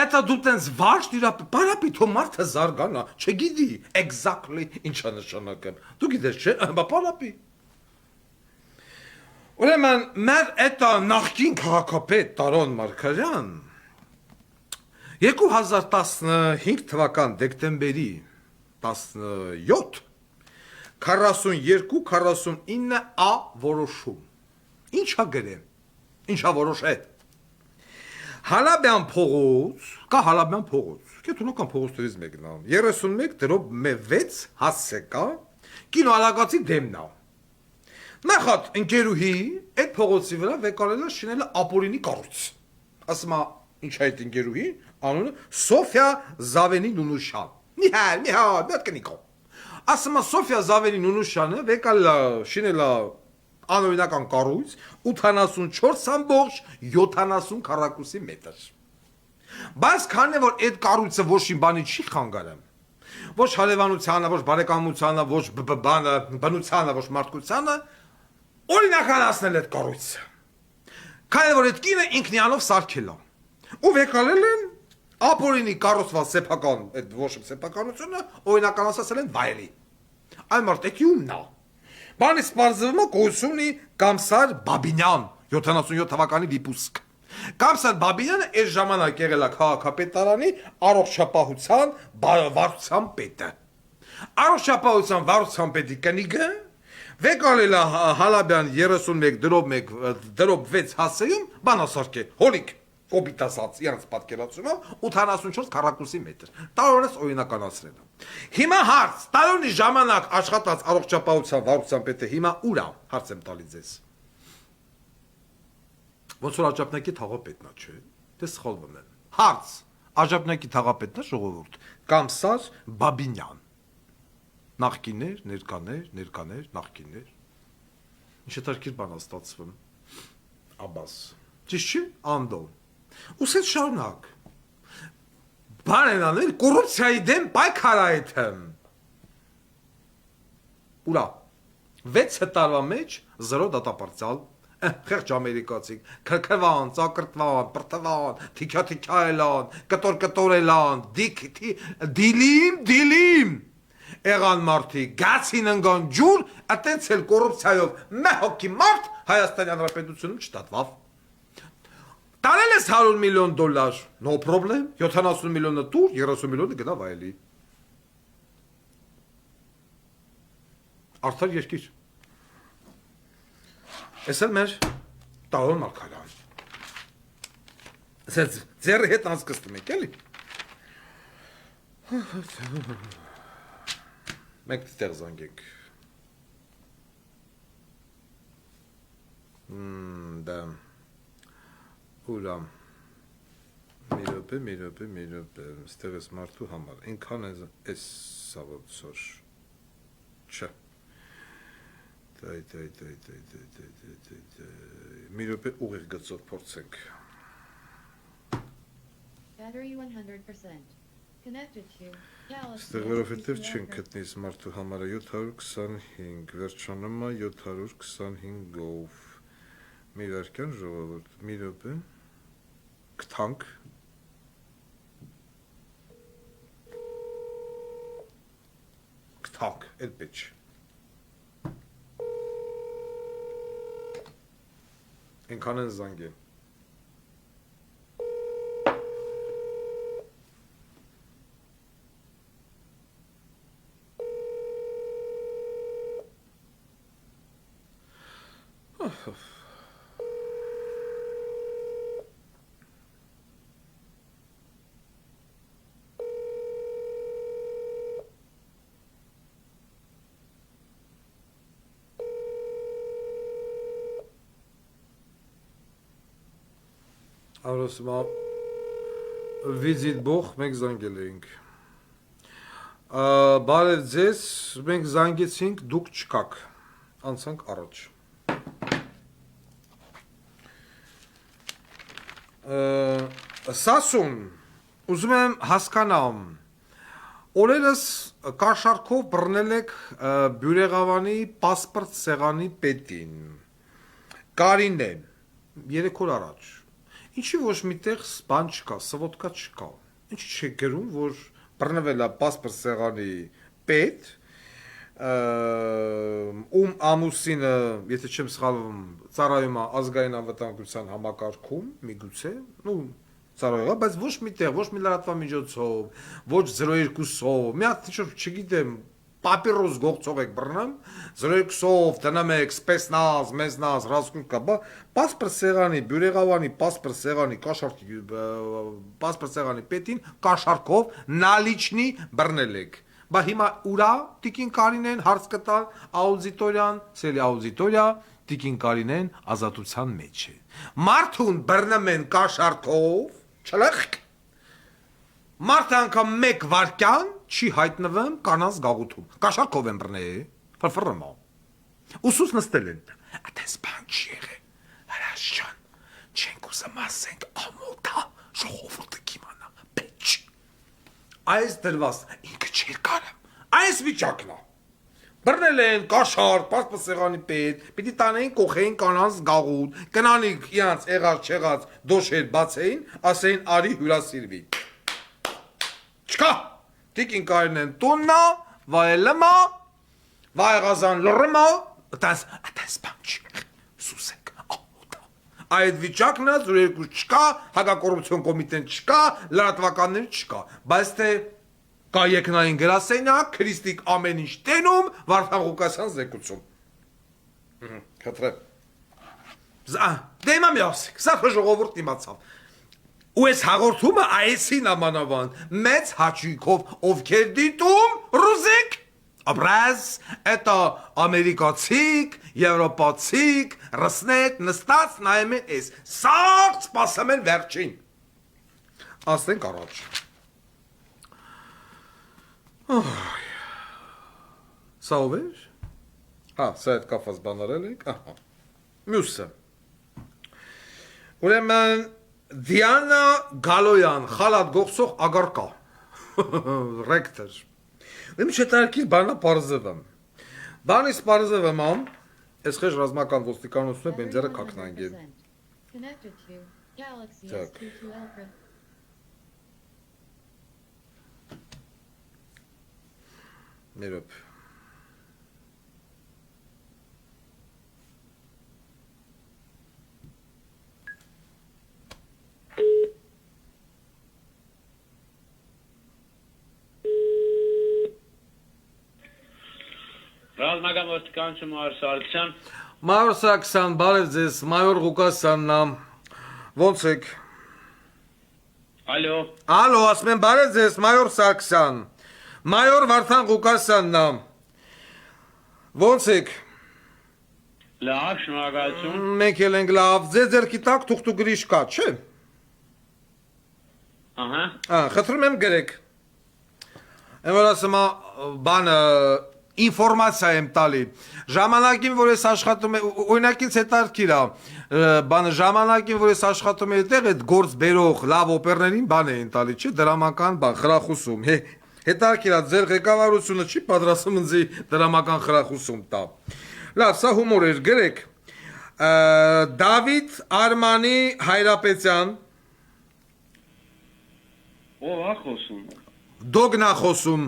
[SPEAKER 1] Էտա դու տենց վարշ դիրապ, պարապի թո մարդը զարգանա, չգիտի exactly ինչա նշանակեմ։ Դու գիտես չէ, բա պարապի։ Ուրեմն մեր էտա նախկին քաղաքապետ Տարոն Մարկարյան 2015 թվական դեկտեմբերի 17 42-49 որոշում ինչա գրեմ ինչա որոշել Հալաբյան փողոց կա Հալաբյան փողոց կենտրոնական փողոցներից մեկն է 31/6 հասցեկա կինոալագացի դեմն է Նախատ ընկերուհի այդ փողոցի վրա վեկարել է շինել ապորինի կառույց ասում է ինչ այդ ընկերուհի անունը Սոֆիա Զավենի Նունուշյան Միհայ դատկնիկո ասում է Սոֆիա Զավենի Նունուշյանը վեկալ շինել անօրինական կառույց 84.70 քառակուսի մետր բայց քանի որ այդ կառույցը ոչ մի բանի չի խանգարում ոչ հարևանությանը ոչ բարեկամությանը ոչ բնությանը ոչ մարդկությանը օրինականացնել այդ կառույցը քանի որ այդ կինը ինքնիանով սարքել է ու վեկալել են ապորինի կառուցված սեփական այդ ոչ սեփականությունը օրինականացնել են վայրի այն մարդը ումն է բանի սպարզվում է գույսում ունի Կամսար Բաբինյան 77 թվականի վիպուսկ Կամսար Բաբինյանը այս ժամանակ եղել է քաղաքապետարանի առողջապահության վարչության պետը առողջապահության վարչության պետի կնիգը վեկալել է Հալաբյան 31/6 հասցեում բանասարք է հոլիկ կոպիտասած իրենց պատկերացումով 84 քառակուսի մետր տարօրես օրինականացրել Հիմա հարց տարոնի ժամանակ աշխատած առողջապահության վարչության պետը հիմա ուր է հարց եմ տալի ձեզ Ոնց որ աջափնեկի թաղապետն է չէ դե սխալվում եմ հարց աջափնեկի թաղապետն է ժողովուրդ Կամսար Բաբինյան նախկիններ նախկիններ Ինչ հետաքրքիր բան է ստացվում Աբաս ճիշտ չի անդո Ուսետ շարունակ Բան են անել կոռուպցիայի դեմ պայքարայթեմ Ուրա 6 տարվա մեջ 0 դատապարտյալ խեղճ ամերիկացի քրքրվան, ծակրտվան, պրտվան, թիքյելան, կտոր-կտորելան, դիլիմ Եղան մարդի գացին ընկան ջուր, այտենց էլ կոռուպցիայով մեկ հոգի մարդ Հայաստանի Հանրապետությունում չդատվավ Տարել ես $100 միլիոն, no problem, 70 միլիոնը տուր, 30 միլիոնը գնա վայելի Արդար երկիր Ես էլ մեր Տարոն Մարկարյան Ձերի հետ անցկստում եք, էլի Մենք դիտեղ զանգենք Դա Ուրա մի րոպե Ստեղ ես մարդու համար Ինքան ես սավոցոր Չէ Մի րոպե ուղիղ գծով փորձենք
[SPEAKER 2] Battery 100%. Connected to Dallas.
[SPEAKER 1] Ստեղ որովհետև չեն գտնիս մարդու համարը 725 վերջանում է 725-ով Մի վարկյան ժողովուրդ մի րոպե Կթանք Կթանք էլ պետք Ինքան են զանգեն Ասում եմ վիզիտ բող մենք զանգել էինք։ Բարև ձեզ, մենք զանգեցինք, դուք չկաք։ Անցանք առաջ։ Սասուն, ուզում եմ հասկանամ, օրերս կաշառքով բռնել եք Բյուրեղավանի պասպորտ սեղանի պետին։ Կարինե, 3 օր առաջ։ Ինչի ոչ միտեղ բան չկա, սվոտկա չկա։ Ինչի չեք գրում, որ բռնվել է պասպորտ սեղանի պետ, ամուսինը, եթե չեմ սխալվում, ծառայում է ազգային անվտանգության համակարգում, միգուցե, ծառայող է, բայց ոչ միտեղ, ոչ մի լրատվամիջոցով, ոչ 02-ով, մի հատ չգիտեմ, պապիրոս գողցող եք բռնում, 02-ով տնեմ եք, սպեսնազ, մեզնազ, ռասկուն կա, պասպորտ սեղանի, Բյուրեղավանի պասպորտ սեղանի կաշառքի, պասպորտ սեղանի պետին կաշառքով նալիչնի բռնել եք։ Բա հիմա ուրա տիկին Կարինեն հարց կտալ աուդիտորիան, ցելի աուդիտորիա, տիկին Կարինեն ազատության մեջ է։ Մարդուն բռնում են կաշառքով, չլխկ։ Մարդը անգամ 1 վայրկյան չի հայտնվում կանանց գաղութում։ Կաշառքով են բռնել, ֆրֆռմա։ Ուսուս նստել են։ Այդպես բան չի եղել։ Հրաշ ջան, չենք ուզում ասենք ամոթա, ժողովուրդը կիմանա, պետք չի։ Այս դրված ինքը չէր կարում։ Այս վիճակն է։ Բռնել են կաշառք, պասպորտ սեղանի պետ, պիտի տանեին կողեին կանանց գաղութ, կնանիք իրանց եղած չեղած դոշեր բացեին, ասեին արի հյուրասիրվի։ Չկա։ Տիկին Կարինեն տուննա, վայելմա, վայղազան լռմա, այդպես բան չի։ Սուսեք, ամոթա։ Այդ վիճակն է, 02 չկա, հակակոռուպցիոն կոմիտեն չկա, լրատվականներ չկա, բայց թե կա երկնային գրասենյակ, քրիստիկ ամեն ինչ տենում, Վարդան Ղուկասյան զեկուցում։ Խնդրեմ։ Դե հիմա մի ասեք, սա ժողովուրդ իմացավ։ Ու այս հաղորդումը այսին ամանավան մեծ հաճույքով ովքեր դիտում ռուզիկ Образ это ամերիկացիք, եվրոպացիք, ռսնետ նստած նայում են էս, սաղ սպասում են վերջին։ Ասենք առաջ։ Սա ով էր։ Սա այդ կապված բանարել եք, մյուսը։ Ուրեմն Դիանա Գալոյան, խալատ գողսող ագարկա, ռեկտոր։ Իմ չետարկիր բանա պարզվեմ։ Բանիս պարզվեմ ամ, ես խեժ ռազմական ոստիկանություն է բենձերը կակնանք են։
[SPEAKER 2] Connected to Galaxy
[SPEAKER 1] Так.
[SPEAKER 2] S22 Ultra.
[SPEAKER 1] Ներոպ։
[SPEAKER 3] Ռազմական ոստիկանություն Մայոր Սարգսյան։
[SPEAKER 1] Մայոր Սարգսյան, բարև ձեզ, մայոր Ղուկասյանն ամ, ոնց եք։
[SPEAKER 3] Ալո։
[SPEAKER 1] Ալո, ասում եմ բարև ձեզ, մայոր Սարգսյան, մայոր Վարդան Ղուկասյանն ամ, ոնց եք։
[SPEAKER 3] Լավ, շնորհակալություն։
[SPEAKER 1] Մենք էլ ենք լավ, ձեզ ձերքի տակ թուղթու գրիշ կա, չէ։
[SPEAKER 3] Ահա։
[SPEAKER 1] Խնդրում եմ գրեք։ Եմ որ ասում բանը ինֆորմացիա եմ տալի։ Ժամանակին, որ ես աշխատում եմ, օրինակից հետարքիր է, բանը ժամանակին, որ ես աշխատում եմ այդտեղ, այդ գործ բերող լավ օպերներին բան էին տալի, չէ, դրամական բան, խրախուսում։ Հետարքիր է, ձեր ղեկավարությունը չի պատրաստում ինձ դրամական խրախուսում տա։ Լավ, սա հումոր էր, գրեք։ Դավիթ Արմանի Հայրապետյան,
[SPEAKER 3] Ով է խոսում։
[SPEAKER 1] Դոգն է խոսում։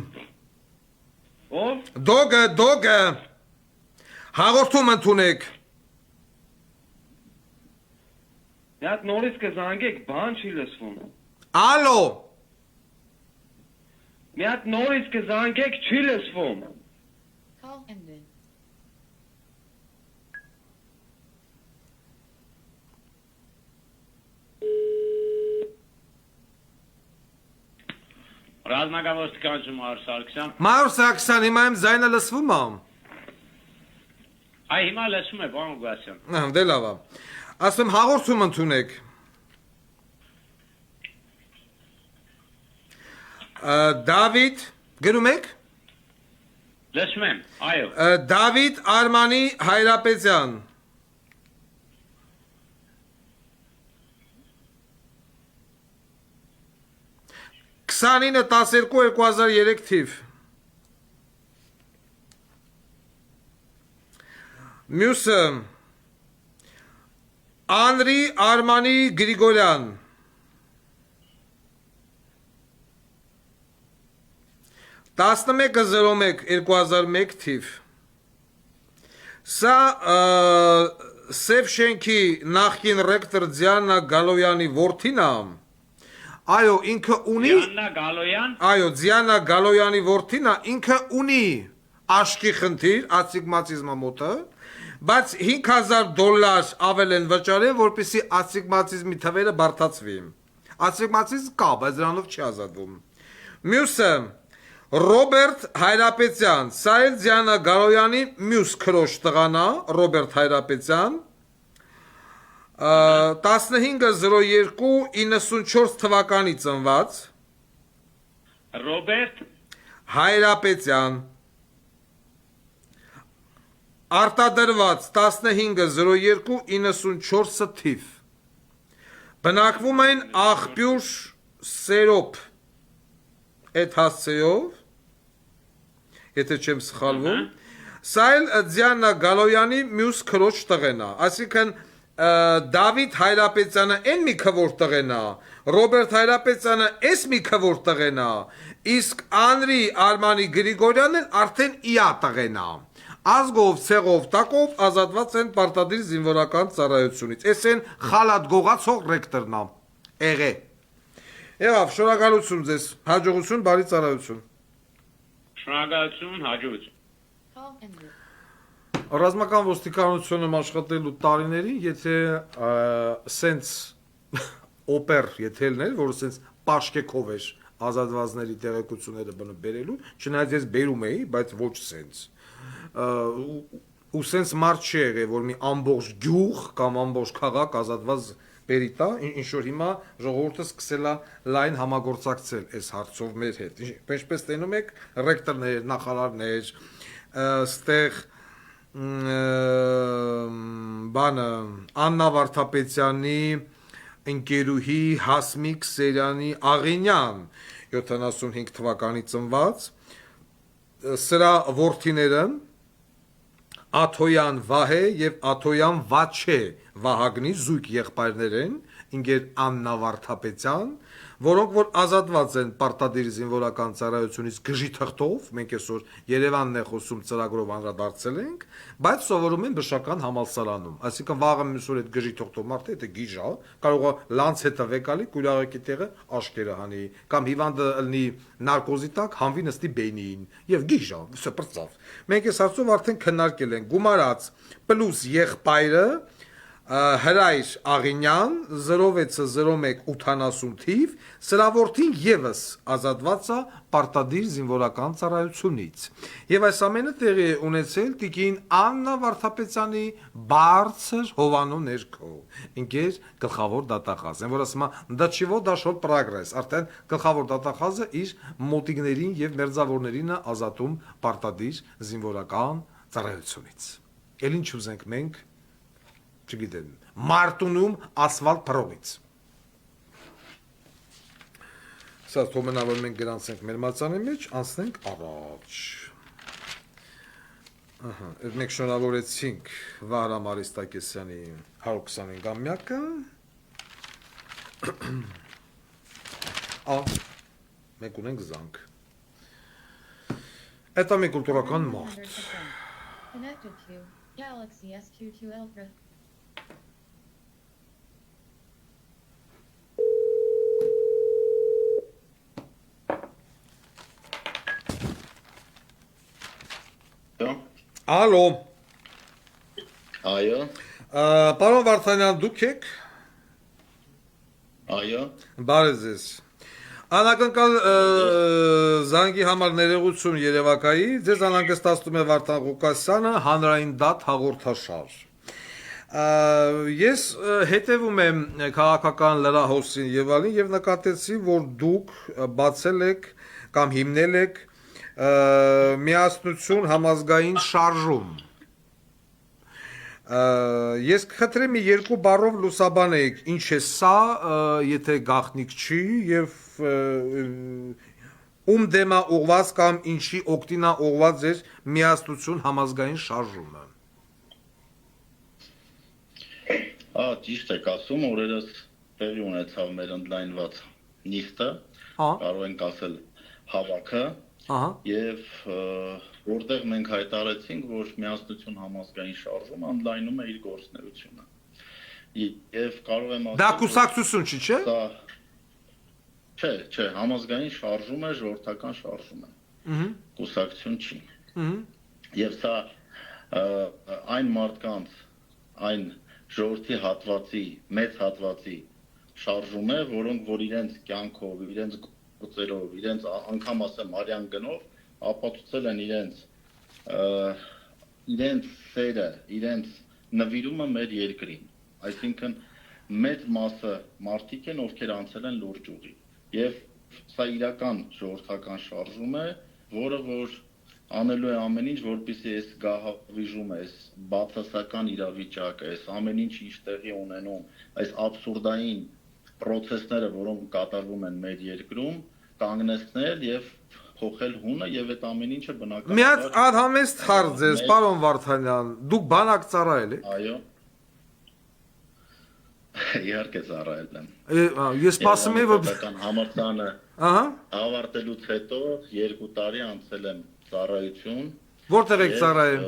[SPEAKER 3] Ով։
[SPEAKER 1] Դոգը, հաղորդում ընդունեք։
[SPEAKER 3] Մի հատ նորից կզանգեք, բան չի լսվում։
[SPEAKER 1] Ալո,
[SPEAKER 3] Մի հատ նորից կզանգեք, չի լսվում։
[SPEAKER 2] Call ended.
[SPEAKER 3] Ռազմական ոստիկանություն Մայոր Սարգսյան։
[SPEAKER 1] Մայոր Սարգսյան, հիմա իմ ձայնը լսվում է։
[SPEAKER 3] Այ հիմա լսում է, պարոն Ղուկասյան։
[SPEAKER 1] Դե լավ է։ Ասում հաղորդում ընդունեք։ Դավիթ, գրում եք։
[SPEAKER 4] Լսում եմ, այո։
[SPEAKER 1] Դավիթ Արմանի Հայրապետյան։ Քսանինը 12 2003 թիվ։ Մյուսը Անրի Արմանի Գրիգորյան։ Տասնմեկը 01 2001 թիվ։ Սա Սևշենքի նախկին ռեկտոր Դիանա Գալոյանի որդին է։ Այո, ինքը ունի
[SPEAKER 4] Դիանա Գալոյան։
[SPEAKER 1] Այո, Դիանա Գալոյանի որդին է, ինքը ունի աշկի խնդիր, ասիգմատիզմը մոտը, բայց $5,000 ավել են վճարել, որպեսզի ասիգմատիզմի թվերը բարդացվի։ Ասիգմատիզմ կա, բայց դրանով չի ազատվում։ Մյուսը Ռոբերտ Հայրապետյան, սա էլ Դիանա Գալոյանի մյուս քրոջ տղան է, Ռոբերտ Հայրապետյան, 15/02/94 թվականի ծնված,
[SPEAKER 4] Ռոբերտ
[SPEAKER 1] Հայրապետյան, արտադրված 15/02/94 թիվ, բնակվում են աղբյուր Սերոպ, այդ հասցեով, եթե չեմ սխալվում, սա էլ Դիանա Գալոյանի մյուս քրոջ տղեն է, այսինքն Դավիթ Հայրապետյանը այն մի քվոր տղեն է, Ռոբերտ Հայրապետյանը այս մի քվոր տղեն է, իսկ Անրի Արմանի Գրիգորյանն արդեն իա տղեն է։ Ազգով, ցեղով, տակով ազատված են պարտադիր զինվորական ծառայությունից։ Այս են խալատ գողացող ռեկտորն է։ Եղե։ Եղավ, շնորհակալություն ձեզ, հաջողություն, բարի ծառայություն։
[SPEAKER 4] Շնորհակալություն, հաջողություն։
[SPEAKER 2] Call ended.
[SPEAKER 1] Ռազմական ոստիկանությունում աշխատելու տարիներին, եթե սենց օպեր եթելներ, որը սենց պաշկեքով էր ազատվածների տեղեկությունները բերելու, չնայած ես բերում էի, բայց ոչ սենց։ Ու սենց մարդ չի եղել, որ մի ամբողջ գյուղ կամ ամբողջ քաղաք ազատված բերի տա, ինչ որ հիմա ժողովուրդը սկսել է լայն համագործակցել այս հարցով մեր հետ։ Ինչպես տենում եք, ռեկտորներ, նախարարներ, ստեղ բանը Աննա Վարդապետյանի ընկերուհի Հասմիկ Սերյանի Աղինյան 75 թվականի ծնված, սրա որդիները Աթոյան Վահե եւ Աթոյան Վաչե Վահագնի զույգ եղբայրներ են, ինգեր Աննա Վարդապետյան, որոնք որ ազատված են պարտադիր զինվորական ծառայությունից գժի թղթով, մենք այսօր Երևանն է խոսում ծրագրով անդրադարձել ենք, բայց սովորում են բժշկական համալսարանում, այսինքն վաղը մյուս օր այդ գժի թղթով մարդը եթե գիժա, կարող է լանց հետը վեկալի կույրաղեկի տեղը աշկերը հանի, կամ հիվանդը ըլնի նարկոզի տակ հանվի նստի բենին եւ գիժա, վսը պրծավ։ Մենք այս հարցով արդեն քննարկել ենք, գումարած պլյուս եղբայրը Հրայր Աղինյան 060180 թիվ, սրա որդին եւս ազատված է պարտադիր զինվորական ծառայությունից։ Եվ այս ամենը տեղի է ունեցել տիկին Աննա Վարդապետյանի բարձր հովանու ներքո, ինքեր գլխավոր դատախազ, են որ ասում է դա չիվո դաշոր պրագրես, արդեն գլխավոր դատախազը իր մոտիկներին եւ մերձավորներին է ազատում պարտադիր զինվորական ծառայությունից։ Էլ ինչ ուզենք մենք չգիտեմ, Մարտունում ասֆալտ փռողից։ Սա թողնա որ մենք գրանցենք մեր մածանի մեջ, անցնենք առաջ։ Ահա, այդ մենք շնորհավորեցինք Վահրամ Արիստակեսյանի 125-ամյակը։ Մենք ունենք զանգ։ Դա մի կուլտուրական մարդ։
[SPEAKER 2] Connected to Galaxy S22 Ultra.
[SPEAKER 1] Ալո։
[SPEAKER 5] Այո,
[SPEAKER 1] Պարոն Վարդանյան, դուք եք։
[SPEAKER 5] այո,
[SPEAKER 1] Բարև ձեզ։ Անակնկալ զանգի համար ներողություն Երևակայի, ձեզ անհանգստացնում է Վարդան Ղուկասյանը, հանրային դատ հաղորդաշար։ Ես հետևում եմ քաղաքական լրահոսին եւ այլն եւ նկատեցի, որ դուք բացել եք կամ հիմնել եք միասնություն համազգային շարժում։ Ես կխնդրեմ մի երկու բառով լուսաբանեիք, ինչ է սա, եթե գաղտնիք չի եւ ում դեմա ուղված կամ ինչի օգտինա ուղված էր միասնություն համազգային շարժումը։
[SPEAKER 5] Ճիշտ եք ասում, օրերս տեղի ունեցավ մեր ընդլայնված նիստը,
[SPEAKER 1] Հա։
[SPEAKER 5] կարող ենք ասել հավաքը,
[SPEAKER 1] Ահա։
[SPEAKER 5] եւ որտեղ մենք հայտարարեցինք, որ միասնություն համազգային շարժումը ընդլայնում է իր գործունեությունը։ Եվ կարող եմ ասել,
[SPEAKER 1] Դա կուսակցություն չի, չէ։
[SPEAKER 5] Չէ, համազգային շարժում է, ժողովրդական շարժում է։ Կուսակցություն չի։ Եվ սա այն մարդկանց, այն ժողովրդի հատվածի, մեծ հատվածի շարժում է, որոնք որ իրենց կյանքով, իրենց գործերով, իրենց անգամ ասեմ արյան գնով ապացուցել են իրենց սերը, իրենց նվիրումը մեր երկրին։ Այսինքն մեծ մասը մարդիկ են, ովքեր անցել են լուրջ ուղի։ Եվ սա իրական ժողովրդական շարժում է, որը որ անելու է ամեն ինչ, որպեսզի այս գահավիժումը, այս բացասական իրավիճակը, այս ամեն ինչ ինչ տեղի ունենում, այս աբսուրդային process-ները, որոնք կատարվում են մեր երկրում, կանգնեցնել եւ փոխել հունը եւ այդ ամեն ինչը բնականաբար
[SPEAKER 1] Մի հատ անհամեստ հարց է, պարոն Վարդանյան, դուք բանակ ծառայել եք։
[SPEAKER 5] Այո։ Իհարկե ծառայել եմ։
[SPEAKER 1] Ես սպասում եմ, որ
[SPEAKER 5] համարտանը
[SPEAKER 1] ահա,
[SPEAKER 5] ավարտելուց հետո 2 տարի անցել եմ ծառայություն։
[SPEAKER 1] որտեղ եք ծառայել։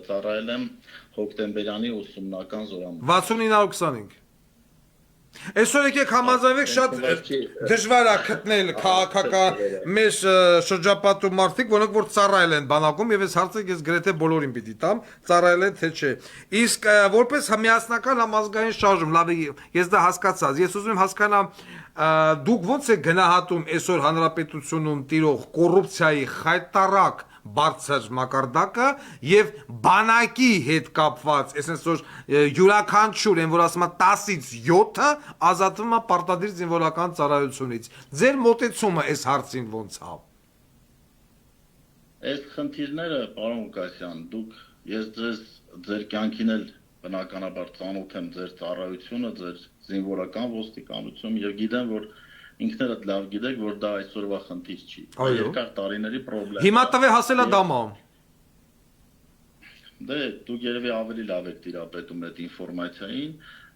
[SPEAKER 5] Ծառայել եմ հոկտեմբերյանի ուսումնական զորամասում։
[SPEAKER 1] 6925։ Այսօր եկեք համաձայնվեք, շատ դժվար է գտնել քաղաքական մեր շրջապատու մարդիկ, որոնք որ ծառայել են բանակում, եւ այս հարցը ես գրեթե բոլորին պիտի տամ, ծառայել են թե չէ։ Իսկ որպես միասնական համազգային շարժում, լավ է, ես դա հասկացած, ես ուզում եմ հասկանամ, դուք ոնց եք գնահատում այսօր հանրապետությունում տիրող կոռուպցիայի խայտարակ բարձր մակարդակը եւ բանակի հետ կապված, այսինքն որ յուրաքանչյուր են որ ասում է 10-ից 7-ը ազատվում է պարտադիր զինվորական ծառայությունից։ Ձեր մոտեցումը այս հարցին ոնց է։
[SPEAKER 5] Այս խնդիրները, պարոն Ղուկասյան, դուք ես ձեր կյանքին էլ բնականաբար ծանոթ եմ ձեր ծառայությունը, ձեր զինվորական ոստիկանություն եւ գիտեմ որ ինքներդ լավ գիտեք, որ դա այսօրվա խնդիր չի։ Երկար տարիների խնդիր։
[SPEAKER 1] Հիմա տվե հասել է դամա։
[SPEAKER 5] Դե դուք երևի ավելի լավ եք տիրապետում այդ ինֆորմացիային,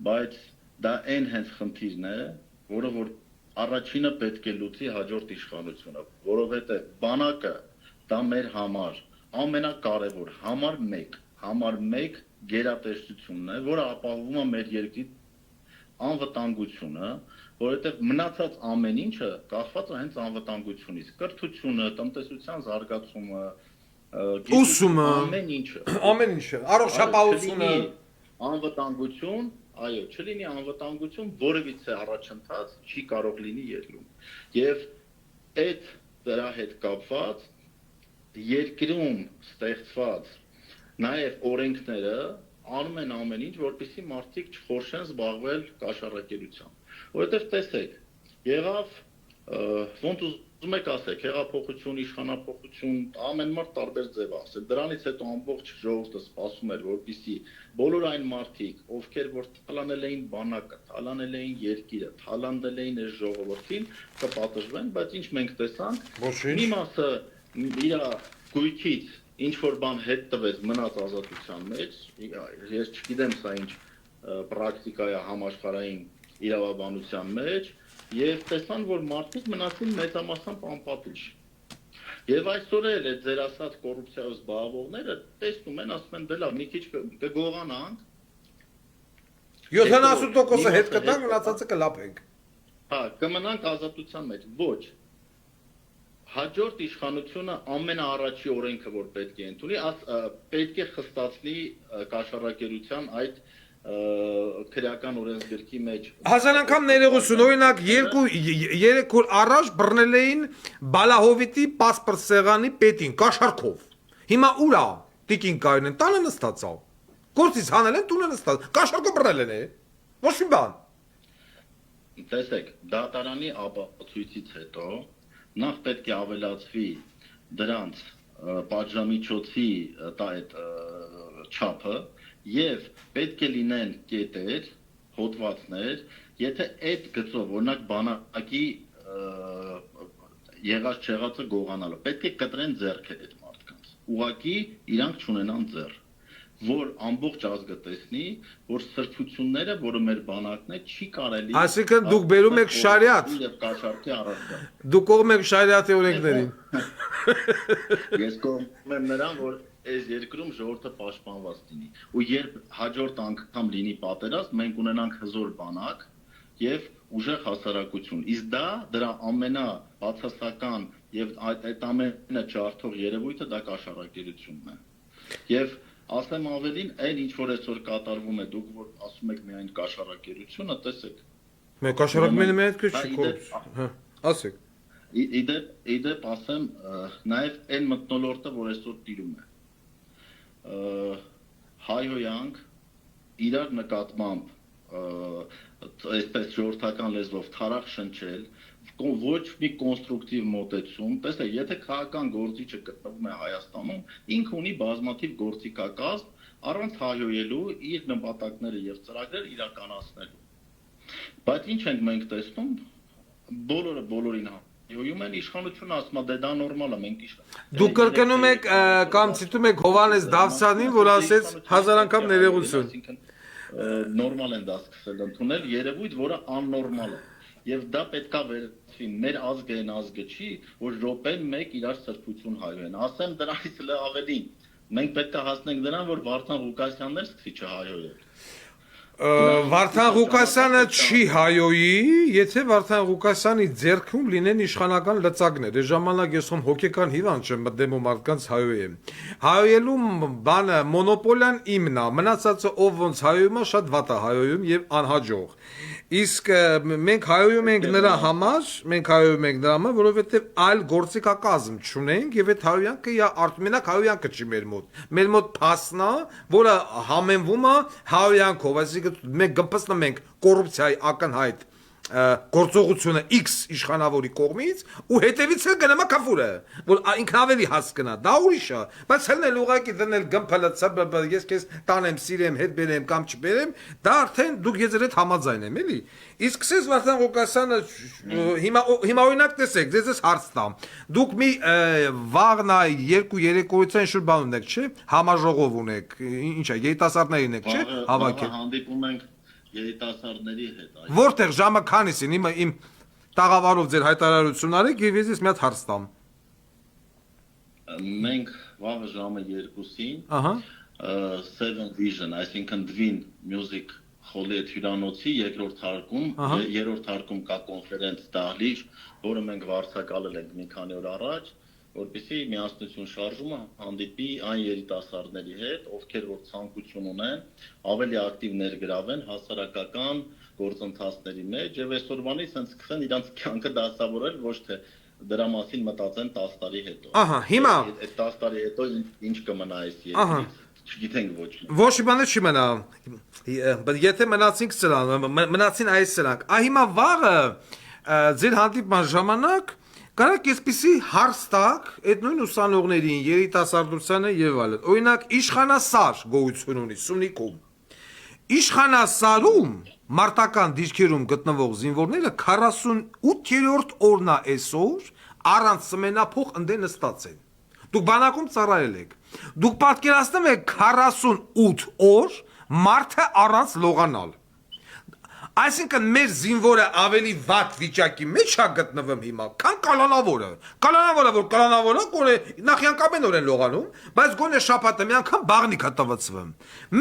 [SPEAKER 5] բայց դա այն հենց խնդիրն է, որը որ առաջինը պետք է լուծի հաջորդ իշխանությունը, որովհետեւ բանակը դա մեր համար ամենակարևոր համար 1 գերատեսչությունն է, որը ապահովում է մեր երկրի անվտանգությունը, որովհետև մնացած ամեն ինչը կախված է հենց անվտանգությունից, կրթությունը, տնտեսության զարգացումը,
[SPEAKER 1] ուսումը, ամեն ինչը, առողջապահությունը,
[SPEAKER 5] անվտանգություն, այո, չլինի անվտանգություն, որևիցե առաջընթաց չի կարող լինի երկրում։ Եվ այդ դրա հետ կապված երկրում ստեղծված նաև օրենքները անում են ամեն ինչ, որպեսզի մարդիկ չխորշեն զբաղվել կաշառակերությամբ։ Որովհետև տեսեք, եղավ ոնց ուզում եք ասեք, հեղափոխություն, իշխանափոխություն, ամեն մարդ տարբեր ձև ասել։ Դրանից հետո ամբողջ ժողովուրդը սպասում էր, որպեսզի բոլոր այն մարդիկ, ովքեր որ թալանել էին բանակը, թալանել էին երկիրը, թալանել էին այս ժողովրդին, կպատժվեն, բայց ինչ մենք տեսանք, մի մասը իր գույքից ինչ որ բան հետ տվեց մնաց ազատության մեջ, ես չգիտեմ սա ինչ պրակտիկա է համաշխարհային իրավաբանության մեջ, եւ տեսան, որ մարդիկ մնացին մեծամասամբ անպատիժ։ Եվ այսօր էլ այդ ձեր ասած կոռուպցիայով զբաղվողները տեսնում են, ասում են, դե լավ, մի քիչ կգողանանք։
[SPEAKER 1] 70%-ը հետ կտանք, մնացածը կլափենք։
[SPEAKER 5] Հա, կմնանք ազատության մեջ։ Ոչ։ Հաջորդ իշխանությունը ամենաառաջի օրենքը, որ պետք է ընդունի, պետք է խստացնի կաշառակերության այդ քրեական օրենսգրքի մեջ։
[SPEAKER 1] Հազար անգամ ներողություն, օրինակ 2-3 օր առաջ բռնել էին Բալահովիտի պասպորտ սեղանի պետին կաշառքով։ Հիմա ուր է տիկին կայուն են, տանը նստած է։ Գործից հանել են, տունը նստած։ Կաշառքով բռնել են, ոչ մի բան։
[SPEAKER 5] տեսեք, դատարանի ապացույցից հետո նախ պետք է ավելացվի դրանց պատժամիջոցի այդ չափը եւ պետք է լինեն կետեր, հոդվածներ, եթե այդ գծով օրինակ բանակի եղած չեղածը գողանալը, պետք է կտրեն ձեռքը այդ մարդկանց։ Ուղղակի իրանք չունենան ձեռ, որ ամբողջ ազգը տեսնի, որ սրբությունները, որը մեր բանակն է, չի կարելի։
[SPEAKER 1] Այսինքն դուք բերում եք շարիաթ։
[SPEAKER 5] Եվ կաշառքի առարկա։
[SPEAKER 1] Դուք կողմ եք շարիաթի օրենքներին։
[SPEAKER 5] Ես կողմ եմ նրան, որ այս երկրում ժողովուրդը պաշտպանված լինի։ Ու երբ հաջորդ անգամ լինի պատերազմ, մենք ունենանք հզոր բանակ եւ ուժեղ հասարակություն։ Իսկ դա դրա ամենաբացասական եւ այդ ամենը ջարդող երևույթը դա կաշառակերությունն է։ Եվ ասեմ ավելին, այն ինչ որ այսօր կատարվում է, դուք որ ասում եք միայն կաշառակերությունը, տեսեք։
[SPEAKER 1] Մենք կաշառակում ենք միայն քիչ։ Ասեք։
[SPEAKER 5] Իդեպ ասեմ, նաև այն մթնոլորտը, որ այսօր տիրում է։ Հայհոյանք իրար նկատմամբ այսպես ժողովրդական լեզվով թարախ շնչել, ոչ մի կոնստրուկտիվ մոտեցում, տեսեք, եթե քաղաքական գործիչը գտնվում է Հայաստանում, ինքը ունի բազմաթիվ գործիքակազմ, առանց հայհոյելու իր նպատակները եւ ծրագրերը իրականացնելու։ Բայց ինչ ենք մենք տեսնում, բոլորը բոլորին հայհոյում են, իշխանությունը ասում է դե դա նորմալ է, մենք
[SPEAKER 1] Դուք կրկնում եք կամ ցիտում եք Հովհաննես Դավթյանին, որ ասեց 1000 անգամ ներողություն։
[SPEAKER 5] Նորմալ են դա սկսել ընդունել, երևույթ, որը աննորմալ է։ Եվ դա պետքա վերցվի, մեր ազգը այն ազգը չի, որ րոպեն մեկ իրար սրբություն հայհոյեն։ Ասեմ դրանից ավելին, մենք պետքա հասնենք դրան, որ Վարդան Ղուկասյանն էլ սկսի չհայհոյել։
[SPEAKER 1] Վարդան Ղուկասյանը չի հայոյի, եթե Վարդան Ղուկասյանի ձեռքում լինեն իշխանական լծակներ։ Այս ժամանակ ես ում հոգեկան հիվանդ չեմ, մտնում ու մարդկանց հայոյեմ։ Հայոյելու բանը մոնոպոլիան իմն է, մնացածը ով ոնց հայոյում է, շատ վատ է հայոյում եւ անհաջող։ Իսկ մենք հայոյում ենք նրա համար, որովհետեւ այլ գործիքակազմ չունենք եւ այդ հայոյանքը մենակ հայոյանքը չի մեր մոտ։ Մեր մոտ փասն է, որը համենվում է հայոյանքով, այսինքն մենք գմպսնում ենք կոռուպցիայի ակնհայտ գործողությունը X իշխանավորի կողմից ու հետևից էլ գնա կαφուրը, որ ինքն ավելի հասկնա, դա ուրիշ է, բայց հելնել ուղակի դնել գմփալը ցբբ ես քեզ տանեմ, սիրեմ, հետ բերեմ կամ չբերեմ, դա արդեն դուք ես այդ համաձայն եմ, էլի։ Իսկ սկսես Վարդան Ղուկասյանը հիմա օրինակ տեսեք, ձեզ հարց տամ։ Դուք մի վաղնա 2-3 օրից շուտ բան ունեք, չէ՞, համաժողով ունեք, ինչ է, երիտասարդներին եք, չէ՞, հավաքել։
[SPEAKER 5] Հանդիպում ենք երիտասարդների հետ։
[SPEAKER 1] Որտեղ ժամը քանիսին իմ տաղավարով ձեր հայտարարություն արեք եւ ես մի հատ հարց տամ։
[SPEAKER 5] Մենք վաղը ժամը 2-ին,
[SPEAKER 1] Ահա։
[SPEAKER 5] Seven Vision, այսինքն Dwin Music Hall-ի հյուրանոցի երրորդ հարկում կա կոնֆերենց դահլիճ, որը մենք վարձակալել ենք մի քանի օր առաջ, որպեսզի միասնություն շարժումը հանդիպի այն երիտասարդների հետ, ովքեր որ ցանկություն ունեն, ավելի ակտիվ ներգրավեն հասարակական գործընթացների մեջ եւ այսօրվանից հենց սկսեն իրանց կյանքը դասավորել, ոչ թե դրա մասին մտածեն 10 տարի հետո։
[SPEAKER 1] Ահա, հիմա
[SPEAKER 5] այդ 10 տարի հետո ինչ կմնա այս երկրից, չգիտենք ոչ մի։
[SPEAKER 1] Ոչ մի բան չի մնա։ Եթե մնացինք սրանք, մնացին այս սրանք։ Հիմա վաղը ձեր հանդիպման ժամանակ Կարակ այսպիսի հարստակ այդ նույն ուսանողներին, երիտասարդությանը եւ այլն։ Օրինակ իշխանասար գոյություն ունի Սյունիքում։ Իշխանասարում մարտական դիրքերում գտնվող զինվորները 48-րդ օրն է այսօր առանց սմենափոխ ընդե նստած են։ Դուք բանակում ծառայել եք։ Դուք պատկերացնում եք 48 օր մարդը առանց լողանալ։ Այսինքն մեր զինվորը ավելի վատ վիճակի մեջ է գտնվում հիմա, քան կալանավորը։ Կալանավորը որ կալանավորը նախյանկամեն օրեն լողանում, բայց գոնե շաբաթը մի անգամ բաղնիկ է տվծվում։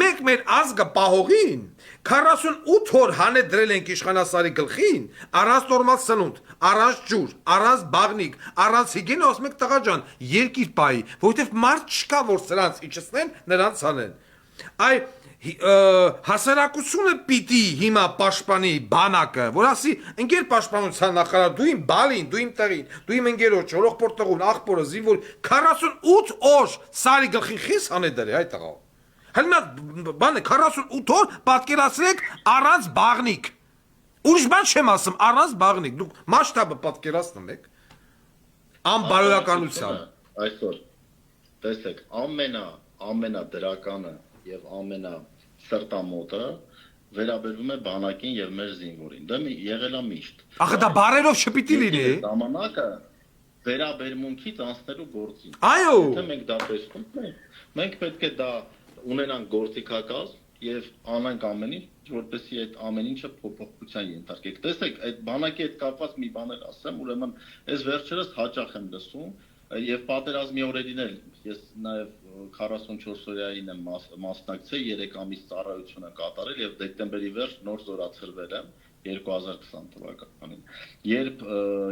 [SPEAKER 1] Մենք մեր ազգը պահողին 48 օր հանե դրել ենք իշխանասարի գլխին, առանց նորմալ սնունդ, առանց ջուր, առանց բաղնիկ, առանց հիգիենա, ասում եք տղա ջան, երկիր պայի, որովհետև մարդ չկա որ սրանց իջեցնեն, նրանց անեն։ Այ հասարակությունը պիտի հիմա պաշտպանի բանակը, որ ասի ընկեր պաշտպանության նախարար, դու իմ բալին, դու իմ տղին, դու իմ ընկերոջ, ողբորտեղուն, աղբորը, զինվոր 48 օր սարի գլխին խիս հանե դրե, այ տղա։ Հələ բանը 48 օր պատկերացրեք առանց բաղնիկ։ Ուրիշ բան չեմ ասում, առանց բաղնիկ, դուք մասշտաբը պատկերացնում եք, անբարոյականությամբ։
[SPEAKER 5] Այսօր, տեսեք, ամենադրականը եւ ամենասրտամոտը վերաբերվում է բանակին եւ մեր զինվորին։ Դա եղել է միշտ։
[SPEAKER 1] Ախը դա բարերով չպիտի լինի։
[SPEAKER 5] Ժամանակը վերաբերմունքից անցնելու գործին։
[SPEAKER 1] Այո։
[SPEAKER 5] Եթե մենք դա տեսնում ենք, մենք պետք է դա ունենանք գործիքակազմ եւ անենք ամեն ինչ, որպեսզի այդ ամեն ինչը փոփոխության ենթարկեք։ Տեսեք, այդ բանակի հետ կապված մի բան էլ ասեմ, ուրեմն այս վերջերս հաճախ եմ լսում եւ պատերազմի օրերին էլ ես նաեւ 44 օրյային եմ մասնակցել 3 ամիս ծառայությունը կատարել եւ դեկտեմբերի վերջ նոր զորացրվել եմ 2020 թվականին։ Երբ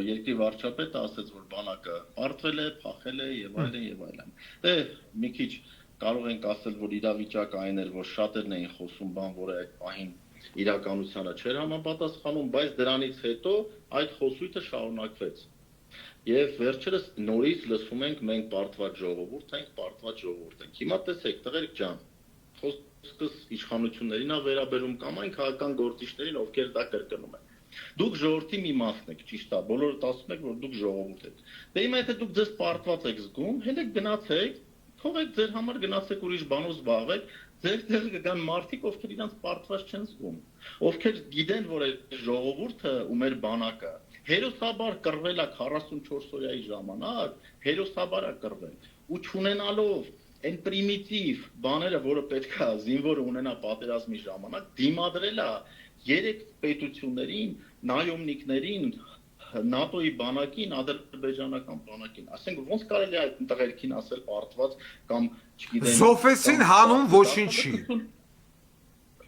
[SPEAKER 5] երկրի վարչապետը ասաց, որ բանակը պարտվել է, փախել է եւ այլն։ Դե մի քիչ կարող ենք ասել, որ իրավիճակը այն էր, որ շատերն էին խոսում բան, որը այդ պահին իրականությանը չէր համապատասխանում, բայց դրանից հետո այդ խոսույթը շարունակվեց։ Եվ վերջերս նորից լսում ենք մենք պարտված ժողովուրդ ենք։ Հիմա տեսեք, տղերք ջան, խոսքս իշխանություններին է վերաբերում կամ այն քաղաքական գործիչներին, ովքեր դա կրկնում են։ Դուք ժողովրդի մի մասն եք, ճիշտ է, բոլորդ ասում եք, որ դուք ժողովուրդ եք։ Դե հիմա եթե դուք ձեզ պարտված եք զգում, հենց գնացեք, թողեք ձեր համար գնացեք ուրիշ բանով զբաղվեք, ձեր տեղ կգան մարդիկ, ովքեր իրանց պարտված չեն զգում, ովքեր գիտեն, որ այդ ժողովուրդը ու մեր բանակը հերոսաբար կռվել է 44 օրյայի ժամանակ, հերոսաբար է կռվել ու չունենալով այն պրիմիտիվ բաները, որը պետք է զինվորը ունենա պատերազմի ժամանակ, դիմադրել է 3 պետություններին, նայոմնիկներին, ՆԱՏՕ-ի բանակին, ադրբեջանական բանակին, ասենք ոնց կարելի է այդ տղերքին ասել պարտված կամ չգիտեմ
[SPEAKER 1] Զոհվեցին հանուն ոչինչի։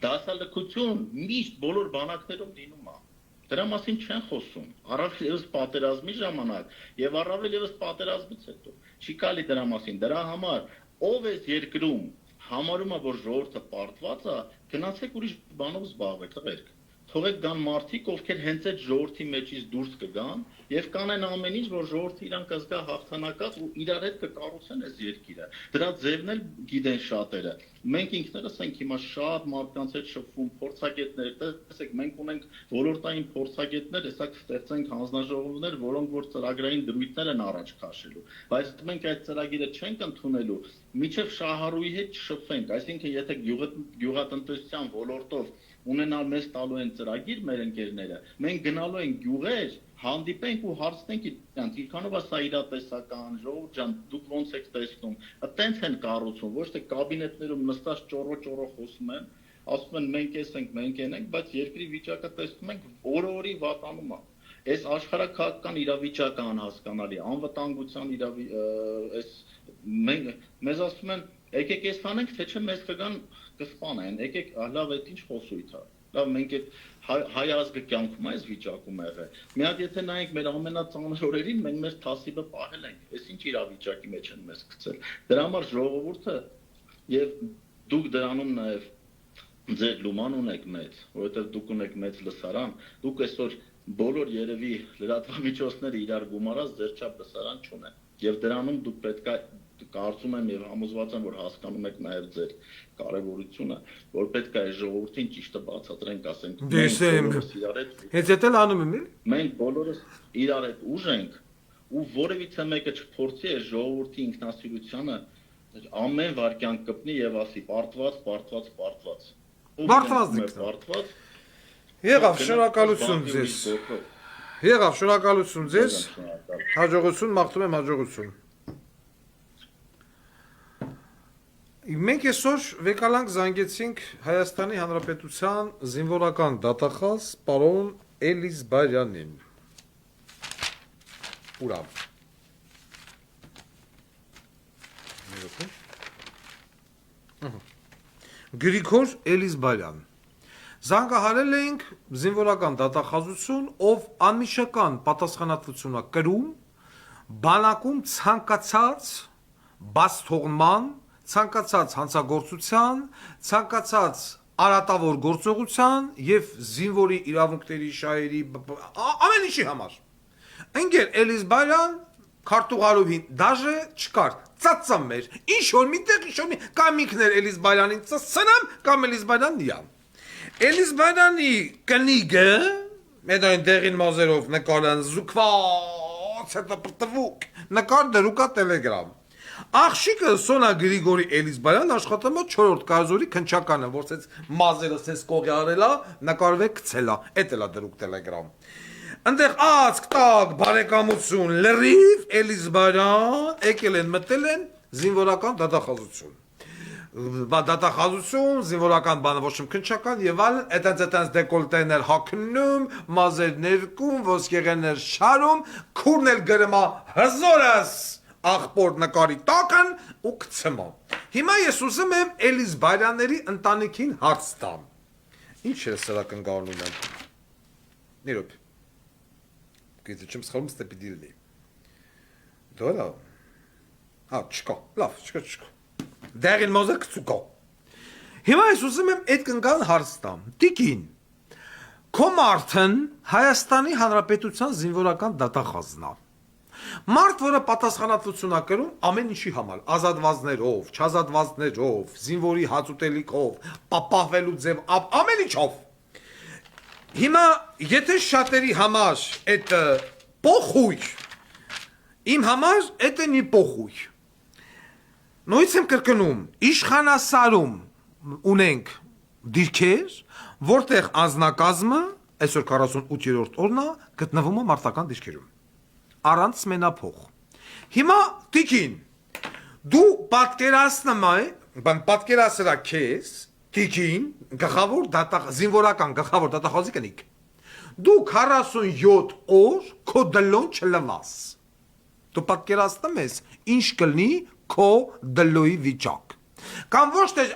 [SPEAKER 5] Դասալքություն միշտ բոլոր բանակներում լինում է։ Դրա մասին չեն խոսում։ Առավել ևս պատերազմի ժամանակ եւ առավել ևս պատերազմից հետո։ Չի կարելի դրա մասին։ Դրա համար ով է երկրում համարում է, որ ժողովուրդը պարտված է, գնացեք ուրիշ բանով զբաղվեք, տղերք։ Թողեք գան մարդիկ, ովքեր հենց այդ ժողովրդի մեջից դուրս կգան եւ կանեն ամեն ինչ, որ ժողովրդը իրան կզգա հաղթանակած ու իրար հետ կկառուցեն այս երկիրը։ Դրա ձևն էլ գիտեն շատերը։ Մենք ինքներս ենք հիմա շատ մարդկանց հետ շփվում, փորձագետներ, տեսեք, մենք ունենք ոլորտային փորձագետներ, հեսա կստեղծենք հանձնաժողովներ, որոնք որ ծրագրային դրույթներ են առաջ քաշելու։ Բայց մենք այդ ծրագիրը չենք ընդունելու, միջև շահառուի հետ չշփվենք, այսինքն եթե գյուղատնտեսության ոլորտով ունենալ մեզ տալու են ծրագիր մեր ընկերները, մենք գնալու ենք գյուղեր, հանդիպենք ու հարցնենք իրանց, ինչքանով է սա իրատեսական, ժողովուրդ ջան, դուք ոնց եք տեսնում, այտենց են կառուցում, ոչ թե կաբինետներում նստած ճոռո խոսում են, ասում են մենք էս ենք, մենք են ենք, բայց երկրի վիճակը տեսնում ենք օրը-օրի վատանում է։ Այս աշխարհակաղակական իրավիճակը անհասկանալի, անվտանգության այս մեզ ասում են եկեք էս անենք, թե չէ մեզ կգան կսպանեն, եկեք լավ այդ ինչ խոսույթ է։ Լավ մենք այդ հայ ազգը կյանքում այս վիճակում եղել։ Մի հատ եթե նայենք մեր ամենածանր օրերին, մենք մեր թասիբը պահել ենք։ Այս ինչ իրավիճակի մեջ են մեզ գցել։ Դրա համար ժողովուրդը եւ դուք դրանում նաեւ ձեր լուման ունեք մեծ, որովհետեւ դուք ունեք մեծ լսարան, դուք այսօր բոլոր երևի լրատվամիջոցները իրար գումարած ձեր չափ լսարան չունեն։ Եվ դրանում դուք պետք է կարծում եմ եւ համոզված եմ, որ հասկանում եք նաեւ ձեր կարեւորությունը, որ պետք է ժողովրդին ճիշտը բացատրենք, ասենք
[SPEAKER 1] Հենց էդ էլ անում եմ,
[SPEAKER 5] մենք բոլորս իրար հետ ուժ ենք ու որևիցե մեկը չփորձի այս ժողովրդի ինքնասիրությանը ամեն վարքյան կպնի եւ ասի պարտված։
[SPEAKER 1] Եղավ, շնորհակալություն ձեզ։ Եղավ, շնորհակալություն ձեզ։ Հաջողություն, մաղթում եմ հաջողություն։ Մենք այսօր վեկալանք զանգեցինք Հայաստանի Հանրապետության զինվորական դատախազ պարոն Էլիզբարյանին։ Ուրավ։ Գրիգոր Էլիզբարյան։ Զանգահարել էինք զինվորական դատախազություն, ով անմիջական պատասխանատվություն է կրում, բանակում ցանկացած բաց թողնման, ցանկացած հանցագործության, ցանկացած արատավոր գործողության եւ զինվորի իրավունքների շահերի ամեն ինչի համար։ Ընկեր Էլիզբարյան քարտուղարովին դաժե չկար, ծածամ մեր, ինչ որ միտեղ, ինչ որ կամ ինքներ Էլիզբարյանին ծծնամ, կամ Էլիզբարյանն իամ։ Էլիզբարյանի կնիգը Մեծ այն դեղին մազերով նկարան զուկված հետո պտվուկ նկար դրուկա Telegram Աղջիկը Սոնա Գրիգորի Էլիզբարյան աշխատում է 4-րդ կազորի քնչականը որսեց մազերը սես կողի արելա նկարվե գցելա էդ էլա դրուկ Telegram Այնտեղ ածկ տակ բարեկամություն լրիվ Էլիզբարյան եկել են մտել են զինվորական դատախազություն Դատախազություն, զինվորական բանը ոչ քնչական եւ այլն, այդտենց դեկոլտեներ հագնում, մազեր ներկում, ոսկեղեններ շարում, քուրն էլ գրմա հզորս աղբոր նկարի տակն ու գցմա։ Հիմա ես ուզում եմ Էլիզբարյանների ընտանիքին հարց տամ։ Ինչ է սրա կնգարնում եմ։ Նիրոպ։ Գիտի չեմ սխալվում ստեպի դիլի։ Դորա։ Հա, չկա, լավ, չկա։ Դեղին մոզը կծուկո։ Հիմա ես ուզում եմ այդ կնգան հարց տամ։ Տիկին, քո մարդն Հայաստանի Հանրապետության զինվորական դատախազն է։ Մարդ, որը պատասխանատվություն է կրում ամեն ինչի համար, ազատվածներով, չազատվածներով, զինվորի հացուտելիքով, պապահվելու ձև, ամեն ինչով։ Հիմա, եթե շատերի համար այդ փոխույթ, իմ համար այդ է մի փոխույթ։ Նույնիսկ եմ կրկնում, իշխանասարում ունենք դիրքեր, որտեղ անձնակազմը, այսօր 48-րդ օրն է, գտնվում է մարտական դիրքերում, առանց մենափող։ Հիմա տիկին, դու պատկերասրա քեզ, տիկին, զինվորական գլխավոր դատախազի կնիկ, դու 47 օր քո դլոն չլվաս, դու պատկերացնում ես, ինչ կլինի քո դլոյի վիճակ։ Կամ ոչ թե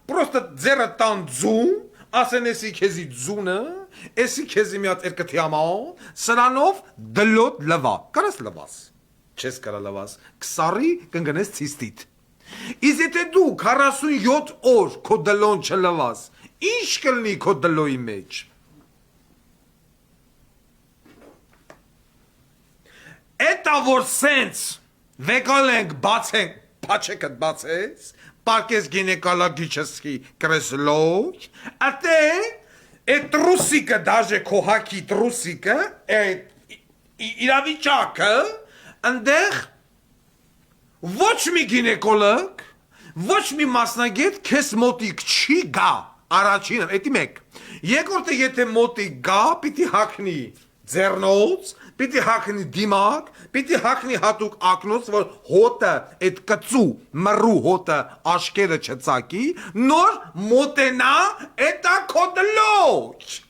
[SPEAKER 1] պրոստը ձերը տան ձուն, ասեն էսի քեզի ձունը, էսի քեզի մի հատ երկթի աման, սրանով դլոտ լվա, կարաս լվաս, չես կարա լվաս, կսարի կնգնես ցիստիտ։ Իսկ եթե դու 47 օր քո դլոն չլվաս, ինչ կլինի քո դլոյի մեջ։ Էտա որ սենց վեկալ ենք բացենք Փաչեկդ բացես, պարկես գինեկալագիչեսկի կրեսլոկ, ատե այդ տրուսիկը, դաժե քոհակի տրուսիկը, իրավիճակը, ընդեղ ոչ մի գինեկոլոգ, ոչ մի մասնագետ քեզ մոտիկ չի գա, առաջինը, էդի մեկ, երկրորդը եթե մոտիկ գա, պիտի հագնի ձեռնոց, պիտի հագնի դիմակ, պիտի հագնի հատուկ ակնոց, որ հոտը, այդ կծու, մռու հոտը աշկերը չծակի, նոր մոտենա, էտա կոդլոչ։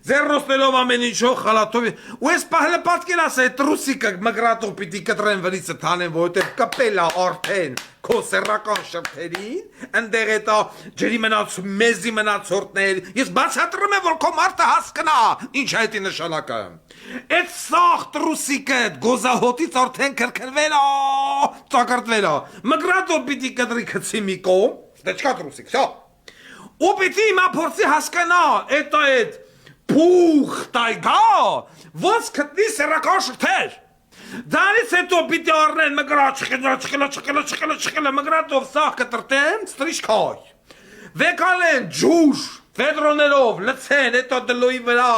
[SPEAKER 1] Ձեռնոցներով ամեն ինչով խալաթով, ու ես պահլը պատկեր ասա, այդ ռուսիկը մգրատով պիտի կտրեն վրիցը թանեն, որովհետև կպել է արդեն քո սեռական շրթերին, ընդեղ էտա ջրի մեզի մնացորդներ, ես բացատրում եմ, որ քո մարդը հասկնա, ինչ է էդի նշանակը։ Այդ սաղ ռուսիկը գոզահոտից արդեն քրքրվել է, ծակրտվել է, մգրատով պիտի կտրի քցի մի կողմ, դե չկա ռուսիկ, շա։ Ու պիտի հիմա փորձի հասկանա, այդ Պուխ տայգա, ոնց կտնի սերական շրթեր, դանից հետո պիտի առնեն մգրատ չխելը, մգրատով սաղ կտրտեն, ստրիշկայ, վեկալեն ջուշ, վեդրոներով, լցեն, էտա դլոյի վրա,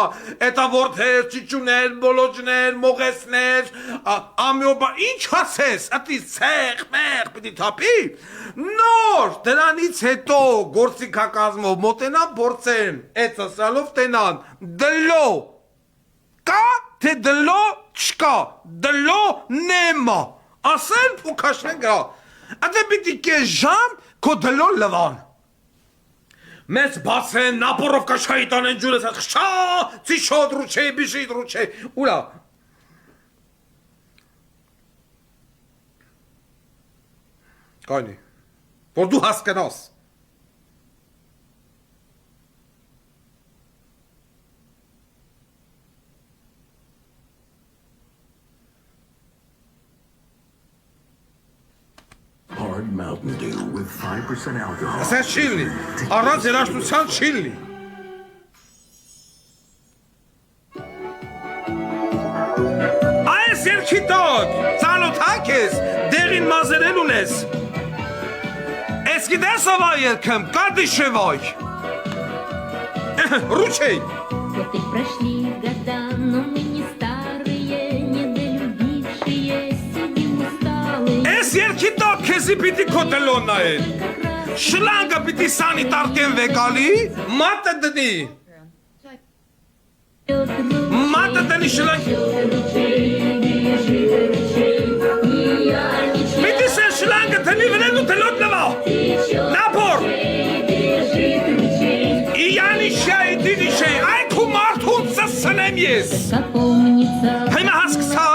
[SPEAKER 1] էտա որդեր, ճիճուներ, բոլոջներ, մողեսներ, ամյոբա, ինչ հասես, ատի ցեղ, մեղ, պիտի թապի, նոր, դրանից հետո գործիքակազմով մոտենա բորցեն, էծա սալով տենան, դլո, կա, թե դլո չկա, դլո նեմա, ասեն ու կաշնեն գրա, ատե պիտի կեզ ժամ, քո դլո լվան, Մեծ բացեն, նապորով կաշայի տանեն ջուրես, շա, ծիշո դրուչե, բիշի դրուչե, ուրա։ Կայնի, որ դու հասկնաս։
[SPEAKER 6] Hard Mountain Dew with 5% alcohol.
[SPEAKER 1] Ասեն չիլնի, առանց երաշտության չիլնի։ Այս երկի տոք, ծանոթակ ես, դեղին մազերել ունես։ Ես գիտես ով է երկում, կադիշև այ։ Ռուչեյ
[SPEAKER 7] Вот и прошли года, но мы не старые, недолюбившие, сидим усталые.
[SPEAKER 1] Ես երկի տակ քեզի պիտի քո տելոնն նայել Շլանգը պիտի սանի տարկեն վեկալի Մատը դնի Մատը դնի շլանգ Պիտի սեն շլանգը դնի վրեն ու տելոտ լվա Նապոր Იანი շայի դինի շեի Այ քու մարդուն ծսնեմ ես
[SPEAKER 7] Запомнится
[SPEAKER 1] Հիմա հասկսա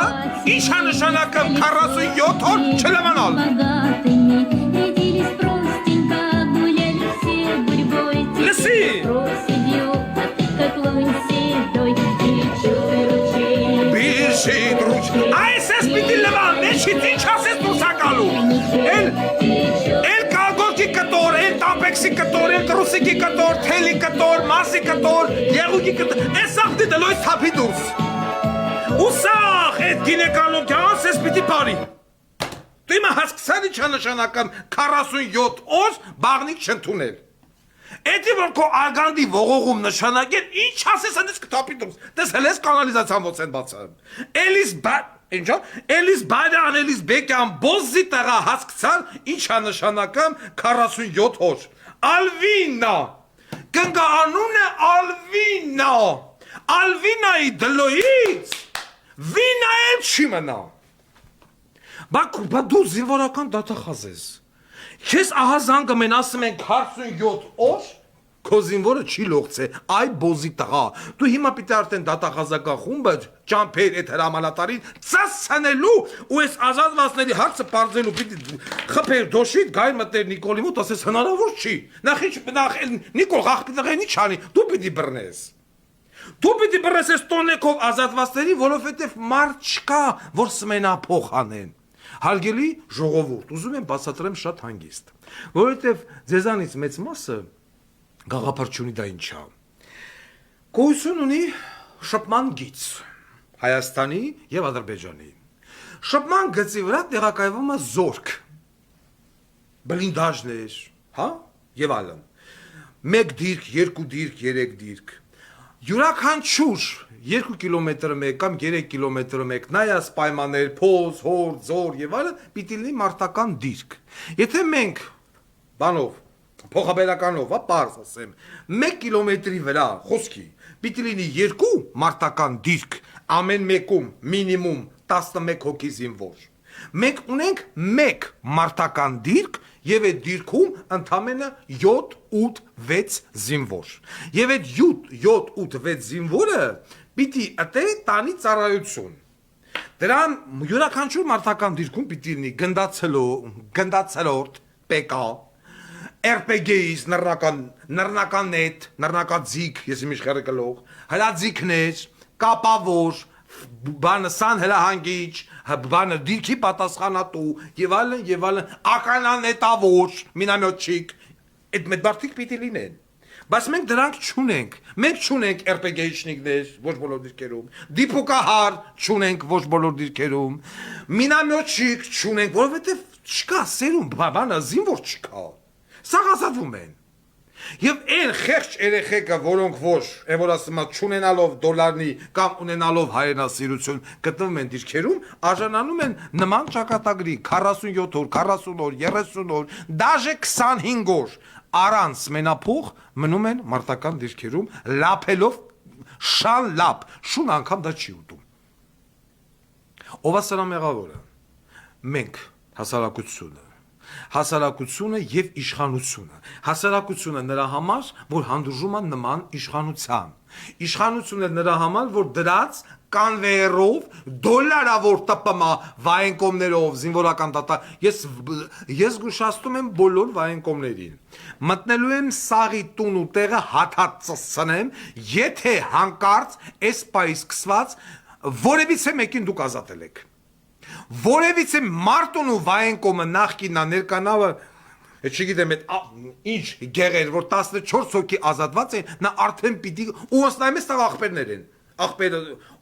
[SPEAKER 1] Ինչ անշանակում 47 օր չլվանալ
[SPEAKER 7] богатыми, родились простенько, гуляли все гурьбой.
[SPEAKER 1] Լսի
[SPEAKER 7] Просидел, а ты как лунь седой, течет ручей.
[SPEAKER 1] Բիշի դրուչ Այս ես պիտի լվան Մեջից ինչ ասես դուսակալու Էլ կալգորկի կտոր Էլ տամպեքսի կտոր Էլ տրուսիկի կտոր Թելի կտոր Մասի կտոր Եղուկի կտոր Ես աղդի դլոյս թապի դուրս Ուսախ էդ գինեկալոգյանս ես պիտի բարի Դու իմը հասկսան ինչ անշանակում 47 օր բաղնիկ չընդունել Էդի որ քո արգանդի ողողում նշանակել ինչ ասես անես կտապի դուրս Դες հելես կանալիզացիան ոնց են բացում Ինչո՞, Էլիս Բայրան, Էլիս Բեկյան, Բոզի տեղա հասկցան ինչ անշանակում 47 օր Ալվինա Կնգա անունը Ալվինա Ալվինայի դլոյից Վինա էլ չի մնա Բա դու զինվորական դատախազ ես Քեզ ահա զանգը մեն ասում են 47 օր Քո զինվորը չի լողցե, այ բոզի տղա Դու հիմա պիտի արդեն դատախազական խումբը ճամփեր այդ հրամանատարին ծասցնելու ու այս ազատվածների հարցը բարձելու պիտի խփեր դոշիտ գայր մտեր Նիկոլի մոտ ասես հնարավոր չի նախ Նիկոլ աղբիտղեն ինչ անի դու պիտի բռնես Դու պիտի բռնես այս տոնեկով ազատվածների որովհետև մարդ չկա որ սմենափոխ անեն Հարգելի ժողովուրդ ուզում եմ բացատրեմ շատ հանգիստ որովհետև ձեզանից մեծ մասը Գաղափար չունի դա ինչա Գոյություն ունի շփման գիծ Հայաստանի եւ Ադրբեջանի Շփման գծի վրա տեղակայվում է զորք Բլինդաժներ, հա, եւ այլն 1 դիրք, 2 դիրք, 3 դիրք Յուրաքանչյուր 2 կիլոմետրը մեկ կամ 3 կիլոմետրը մեկ նայած պայմաններ, փոս, հոր, ձոր եւ այլն պիտի լինի մարտական դիրք Եթե մենք բանով Փոխաբերականով, պարզ ասեմ, 1 կիլոմետրի վրա խոսքի պիտի լինի 2 մարտական դիրք, ամեն մեկում մինիմում 11 հոգի զինվոր։ Մենք ունենք 1 մարտական դիրք եւ այդ դիրքում ընդամենը 7-8-6 զինվոր։ Եվ այդ 7-8-6 զինվորը պիտի ըտե տանի ծառայություն։ Դրան յուրաքանչյուր մարտական դիրքում պիտի լինի գնդացելորդ ՊԿ RPG-ից նռնականետ, նռնակաձիգ, ես իմիշ խերը կլող, հլաձիգներ, կապավոր, բանը սան հլահանգիչ, բանը դիրքի պատասխանատու, և այլն, ականանետավոր, մինամյոտ չիկ, այդ մետ բարդիկ պիտի լինեն։ Բայց մենք դրանք չունենք, մենք չունենք RPG-շնիկներ, ոչ բոլոր դիրքերում, դիպուկահար չունենք ոչ բոլոր դիրքերում, մինամյոտ չիկ չունենք, որովհետև չկա սերում, բանը զինվոր չկա։ Սաղ ազատվում են Եվ են խեղճ երեխեքը, որոնք ոչ, որ ասում եմ, չունենալով դոլարնի կամ ունենալով հայրենասիրություն գտնվում են դիրքերում, արժանանում են նման ճակատագրի 47 օր, 40 օր, 30 օր, դաժե 25 օր առանց մենափոխ մնում են մարտական դիրքերում, լափելով շան լապ, շուն անգամ դա չի ուտում։ Ով է սրա մեղավորը։ Մենք, հասարակությունը եւ իշխանությունը։ Հասարակությունը նրա համար, որ հանդուրժում է նման իշխանության։ Իշխանությունը նրա համար, որ դրած կանվերով դոլարավոր տպմա վայենկոմներով զինվորական դատա ես զգուշացնում եմ բոլոր վայենկոմներին մտնելու եմ սաղի տուն ու տեղը հաթածցնեմ եթե հանկարծ այս պայից սկսված որևիցե մեկին դուք ազատել եք Որևիցե մարդուն ու վայենկոմը նախկինա ներկանավը չգիտեմ ինչ գեղեր որ 14 հոգի ազատված են նա արդեն պիտի ու ըստ այմես տաղ աղբերներ են աղբերը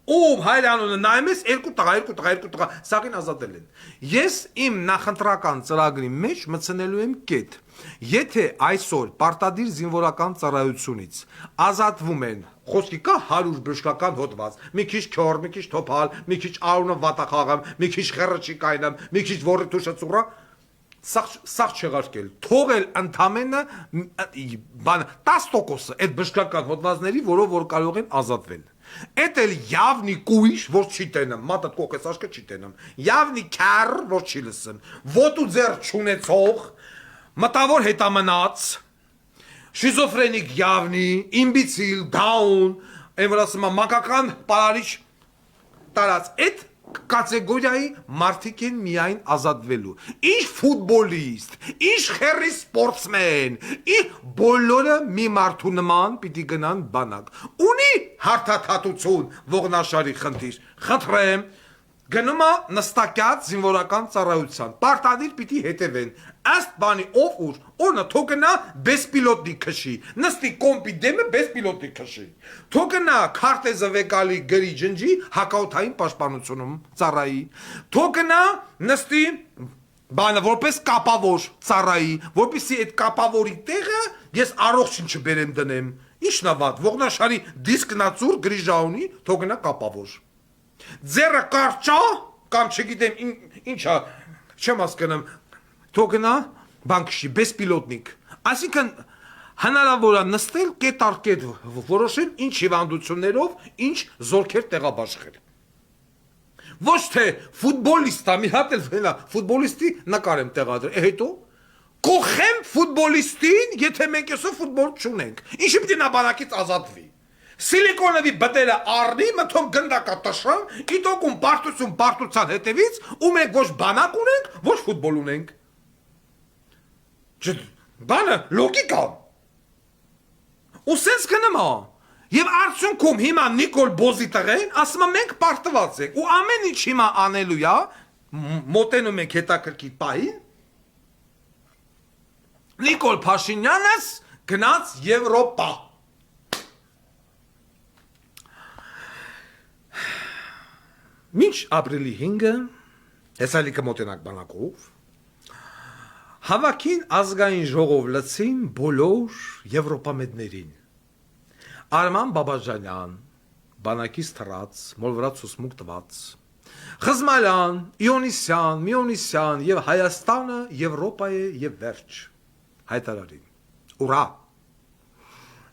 [SPEAKER 1] Ում հայրանունը նայում ես երկու տղա, սաղին ազատել են։ Ես իմ նախընտրական ծրագրի մեջ մտցնելու եմ կետ։ Եթե այսօր պարտադիր զինվորական ծառայությունից ազատվում են, խոսքի կա 100 բժշկական հոդված, մի քիչ քյոր, մի քիչ թոփալ, մի քիչ արունը վատախաղամ, մի քիչ խեռճի կայնամ, մի քիչ որը թուշը ծուռա, սաղ չեղարկել, թողել ընդամենը բան 10% այդ բժշկական հոդվածների, որով որ կարող են ազատվել։ Էդ էլ явնի կույշ, որ չի տենամ, մատը կողքես աշկը չի տենամ, явնի քար, որ չի լսեմ, ոտու ձեր չունեցող, մտավոր հետամնաց, շիզոֆրենիկ явնի, իմբիցիլ, դաուն, այն որ ասում եմ, մանկական պարարիչ տարած, այդ կատեգորիայի մարդիկ են միայն ազատվելու։ Ինչ ֆուտբոլիստ, ինչ խերի սպորտսմեն, բոլորը մի մարդու նման պիտի գնան բանակ։ Ունի հարթաթաթություն ողնաշարի խնդիր։ Խնդրեմ, գնում է նստակյաց զինվորական ծառայության։ Պարտադիր պիտի հետևեն։ Ըստ բանի ով ուր, օրնա թողնա բեսպիլոտնի քշի։ Նստի կոմպի դեմը բեսպիլոտնի քշի։ Թողնա քարտեզը վեկալի գրի ջնջի հակաօթային պաշտպանությունում ծառայի։ Թողնա նստի բանը որպես կապավոր ծառայի, որպեսզի այդ կապավորի տեղը ես առողջին չբերեմ դնեմ։ Ինչն է վատ, ողնաշարի դիսկնացուր գրիժաունի թողնա կապավոր։ Ձերը կարճա կամ չգիտեմ ինչա չեմ հասկանում թողնա բանկշի բեսպիլոտնիկ այսինքն հնարավոր է նստել կետ առ կետ որոշել ինչ հիվանդություններով ինչ զորքեր տեղաբաշխել ոչ թե ֆուտբոլիստա մի հատ էլ վենա ֆուտբոլիստի նկար եմ տեղադրել հետո կողեմ ֆուտբոլիստին եթե մենք այսօր ֆուտբոլ չունենք ինչի պիտի նա բանակից ազատվի Սիլիկոնովի բտերը առնի, մթոմ գնդակա տշան, իտոքում պարտության հետևից, ու մենք ոչ բանակ ունենք, ոչ ֆուտբոլ ունենք։ Բանը լոգիկա։ Ու սենց կնմա։ Եվ արդյունքում հիմա Նիկոլ Բոզի տղեն, ասում է մենք պարտված ենք, ու ամեն ինչ հիմա անելու է, մոտենում ենք հետաքրքիր պահին, Նիկոլ Փաշինյանս գնաց Եվրոպա։ Մինչ ապրիլի 5-ը, հեսալիկը մոտենակ բանակով, հավաքին ազգային ժողով լցին բոլոր եվրոպամետներին, Արման Բաբաջանյան, բանակից թրած, մոլ վրա ցուսմուկ տված, Խզմալյան, Իոնիսյան, Միոնիսյան և Հայաստանը Եվրոպայ և վերջ, հայտարարին, ուրա,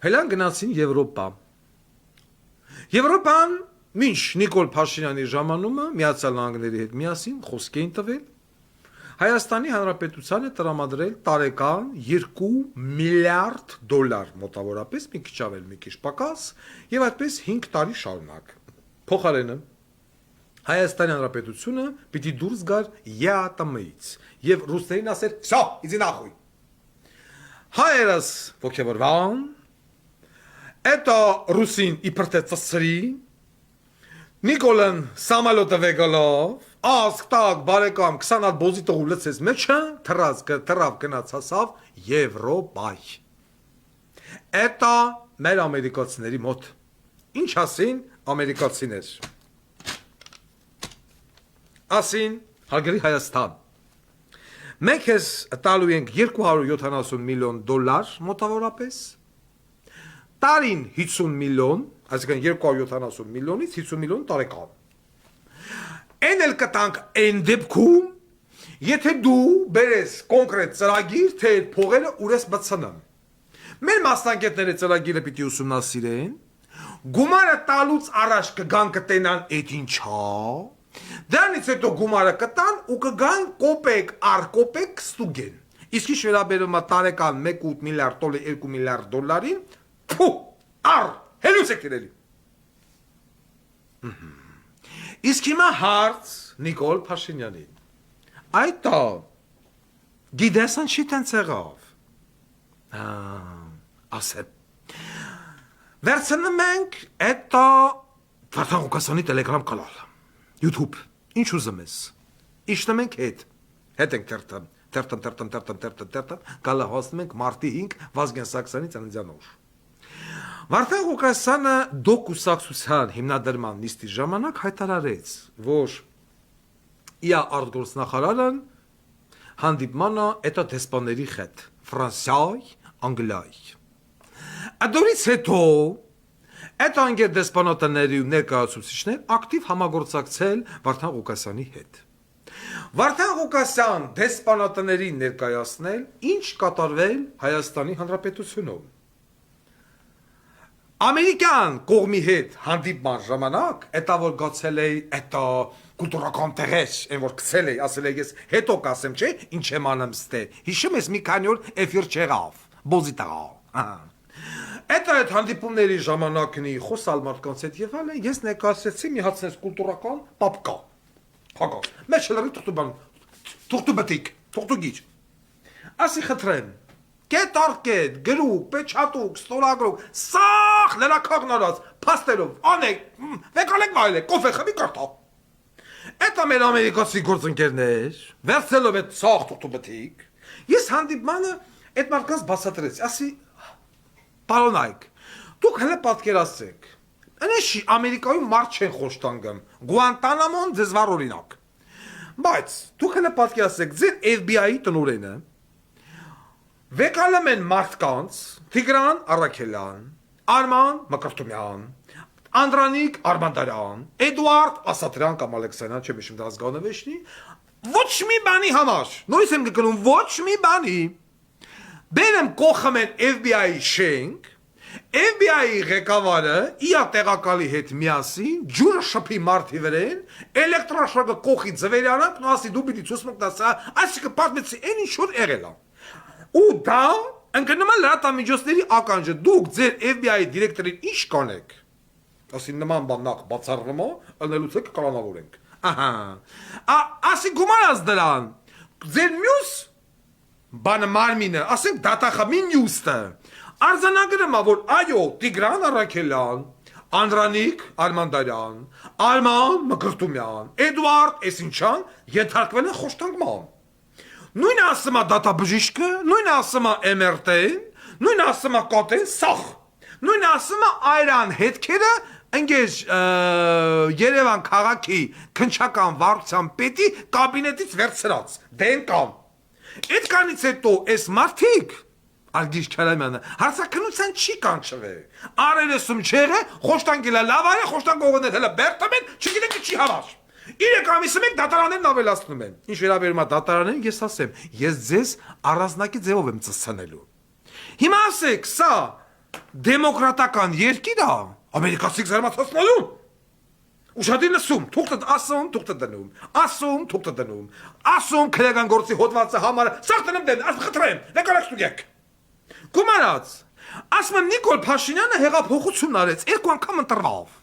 [SPEAKER 1] հելան գնացին Եվրոպա, Եվրոպան Մինչ Նիկոլ Փաշինյանի ժամանումը Միացյալ Նահանգների հետ միասին խոսք էին տվել Հայաստանի Հանրապետությանը տրամադրել տարեկան 2 միլիարդ դոլար մոտավորապես մի քիչ ավել մի քիչ պակաս եւ այդպես 5 տարի շարունակ փոխարենը Հայաստանի Հանրապետությունը պիտի դուրս գար ԵԱՏՄ-ից եւ ռուսներին ասեր «Всё, иди нахуй» Հայերս ոգևորվան Это ռուսին իբր թե ծծրի Նիկոլան Սամալոտը վեգալով, ասկ տակ բարեկամ 20 հատ բոզի տողու լծես մեջը, թրավ գնաց հասավ Եվրոպայ։ Էտա մեր ամերիկացիների մոտ։ Ինչ ասին ամերիկացիներ։ Ասին հարգելի Հայաստան։ Մենք ես տալու ենք 270 միլիոն դոլար մոտավորապես, տարին 50 միլիոն, այսինքն 270 միլիոնից 50 միլիոն տարեկան։ Են էլ կտանք այն դեպքում, եթե դու բերես կոնկրետ ծրագիր, թե այդ փողերը ուր ես բցնեմ։ Մեր մասնագետները ծրագիրը պիտի ուսումնասիրեն, գումարը տալուց առաջ կգան կտենան այդ ինչա, դրանից հետո գումարը կտան ու կգան կոպեկ առ կոպեկ ստուգեն։ Իսկ ինչ վերաբերում է տարեկան 1.8 միլիարդ դոլարի 2 միլիարդ դոլարին, փու, առ Հելուց եք տրելի։ Իսկ հիմա հարց Նիկոլ Փաշինյանին։ Այդա, գիտեսան չի տենց եղավ։ Ասեմ։ Վերցնում ենք էտա Վարդան Ղուկասյանի տելեգրամ կանալ, YouTube, ինչ ուզում ես։ Իշտում ենք հետ ենք թերթում, գալը հասնում ենք մարտի 5 Վազգեն Սաքսյանի ծննդյան օր։ Վարդան Ղուկասյանը դոկուսակցության հիմնադրման նիստի ժամանակ հայտարարեց, որ իր արտգործնախարարն հանդիպմանը էտա դեսպաների հետ Ֆրանսիայ, Անգլիայ։ Ադորից հետո այդ անգեր դեսպանատների ու ներկայացուցիչներ ակտիվ համագործակցել Վարդան Ղուկասյանի հետ։ Վարդան Ղուկասյան դեսպանատներին ներկայացնել, ինչ կատարվել Հայաստանի Հանրապետությունում։ Ամերիկյան կողմի հետ հանդիպման ժամանակ, էտա որ գացել է, էտա կուլտուրական տեղեր, այն որ գցել է, ասել է ես հետո կասեմ, չէ, ինչ եմ անում ստե։ Հիշում ես մի քանի օր էֆիր չեղավ, բոզիտա։ Էտա այդ հանդիպումների ժամանակնի խոսալ մարդկանց հետ եւ այլն, ես ներկայացրեցի մի հատ կուլտուրական պապկա։ Հակոս, մեջ լրի թուղթուբտիկ, թուղթուգիչ։ Ասի խտրեմ, կետարկետ, գրուկ, պեչատուկ, ստորագրուկ, սաղ լրակաղնարած, պաստերով, անեք, վեկալեք վայլեք, կոֆե խմի կարթա։ Էտա մեր ամերիկացի գործընկերներ, վերցելով այդ սաղ թուղթուբտիկ, ես հանդիպմանը այդ մարդկանց բացատրեցի, ասի, պարոնայք, դուք հլը պատկերացրեք, Անեշի Ամերիկայում մարդ չեն խոշտանգում, Գուանտանամոն ձեզ վար օրինակ։ Բայց դուք հլը պատկերացրեք, ձեր FBI-ի տնօրենը վեկալում են մարդկանց Տիգրան Առաքելյան, Արման Մկրտումյան, Անդրանիկ Արմանդարյան, Էդուարդ Ասատրյան կամ Ալեքսանյան, չեմ հիշում դա ազգանավեշնի, ոչ մի բանի համար, նույնիսկ եմ գկնում ոչ մի բանի։ Բերեմ կողմ են FBI-ի շենք, FBI-ի ղեկավարը իր տեղակալի հետ միասին ջուրը շփի մարդի վրան, էլեկտրաշոկը կողի ձվերանանք, ու ասի դու պիտի ցույց մտնես, այսինքն պատմեցի այն ինչ որ եղել է։ Ու դա ընկնում է լրատվամիջոցների ականջը, դուք ձեր FBI-ի դիրեկտորին ինչ կանեք։ Ասի նման բան նախ բացառվում է, ըլնելուց է կկանոնավորենք։ Ահա։ Ասի գումարած դրան։ Ձեր մյուս բանը մարմինը, ասենք դատախմի նյուսը։ Արձանագրում է, որ այո, Տիգրան Առաքելյան, Անդրանիկ Արմանդարյան, Արման Մկրտումյան, Էդուարդ Էսինչյան ենթարկվել են խոշտանգման։ Նույնը ասում է դատաբժիշկը, նույնը ասում է MRT-ն, նույնը ասում է կատեն սախ, նույնը ասում է այրան հետքերը ընկեր Երևան քաղաքի քնչական վարչության պետի կաբինետից վերցրած, դեն կան։ Այդ կանից հետո այս մարդիկ Արգիշ Քարամյանը հարցակնության չի կանչվել։ Արելեսում չեղե, խոշտանգելա լավարը, խոշտանգողներ հələ բերտում են, չգիտեք չի համար։ 3 ամիսը մենք դատարաններն ավելացնում են։ Ինչ վերաբերում է դատարաններին, ես ասեմ, ես ձեզ առանձնակի ձևով եմ ծսցնելու։ Հիմա ասեք, սա դեմոկրատական երկիր է, ամերիկացիք զարմացածնալու։ Ուշադիր լսում, թուղթը ասում, թուղթը դնում, ասում, թուղթը դնում, ասում քրեական գործի հոդվածը համար, սաղ դնում դեն, խտրեմ, վեկալակ ստուգեք։ Գումարած, ասում եմ Նիկոլ Փաշինյանը հեղափոխություն արեց, 2 անգամ ընտրվավ։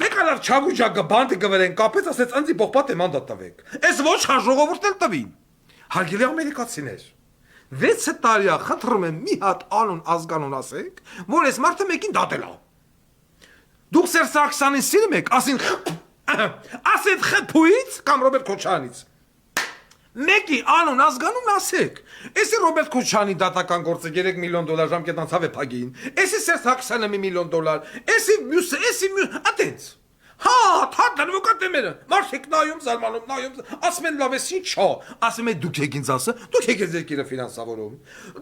[SPEAKER 1] Վեկալար Չագուջակը բանտը գվերեն կապեց, ասեց ընձի պողպատ է մանդատ տվեք։ Այս ոչ ժողովուրդն էլ տվին։ Հարգելի ամերիկացիներ, 6 տարի է խնդրում եմ մի հատ անուն ազգանուն ասեք, որ այս մարդը մեկին դատել է։ Դուք Սերժ Սարգսյանին սիրում եք, ասեն Խփուից կամ Ռոբերտ Քոչարյանից։ Մեկի անուն ազգանուն ասեք։ Էսի Ռոբերտ Քոչարյանի դատական գործը $3 միլիոն ժամկետ անցավ է փագին։ Էսի Սերժ Սարգսյանը $1 միլիոն, էսի մյուսը, ատենց։ Հա, դրվոկատեմերը, մարդիկ նայում, զարմանում, նայում, ասում են լավ էս ինչ հա, ասում են դուք եք ինձ ասը, դուք եք ես երկիրը ֆինանսավորում։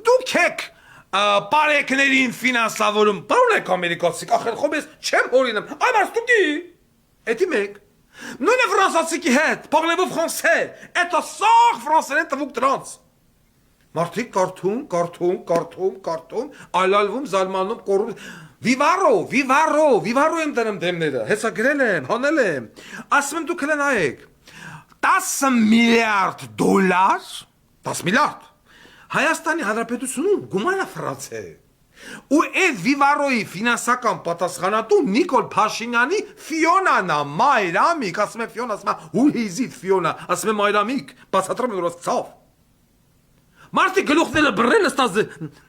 [SPEAKER 1] Դուք եք Պարեկներին ֆինանսավորում, պարոնայք ամերիկացիք, ախր խոմ ես չեմ հորինում, այ մարդուկի, էդի մեկ, նույնը վրանսացիքի հետ, պաղլևով խոնսե, էտա սաղ վրանսերեն տվուկ դրանց, մարդիկ կարթում, այլալվում, զալմանում, կորում, վիվարո եմ դրեմ դեմները, հեսա գրել եմ, հանել եմ, ասում եմ դուք հլեն այեք, $10 միլիարդ, 10 միլիարդ, Հայաստանի Հանրապետությունում գումարը ֆրանսե։ Ու այդ Վիվարոյի ֆինանսական պատասխանատու Նիկոլ Փաշինյանի Ֆիոնան է, Մայրամիկ, ասում է Ֆիոնա, ասում է who is it Ֆիոնա, ասում է Մայրամիկ, բացատրում է որ ցավ։ Մարդի գլուխները բռնել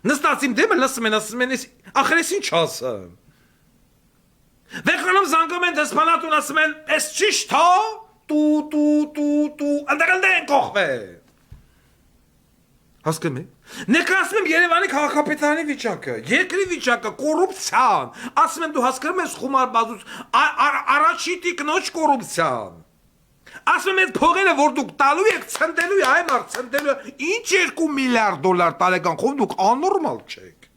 [SPEAKER 1] նստած իմ դեմը լսում են, ասում են ախր ես ինչ ասեմ։ Վեկանում զանգում են դեսպանատուն, ասում են էս ճիշտ հա, տու, ընդեղել դեն կողվե։ Հասկանում եք, Ներկայացնում եմ Երևանի քաղաքապետարանի վիճակը, երկրի վիճակը, կոռուպցիան, ասում եմ դու հասկանում ես խոմարբազություն, առաջի տիկնոջ կոռուպցիան։ Ասում եմ այդ փողերը, որ դուք տալու եք, ցնդելու է, այ մարդ, ցնդելու, ինչ 2 միլիարդ դոլար տարեկան խով դուք աննորմալ չեք։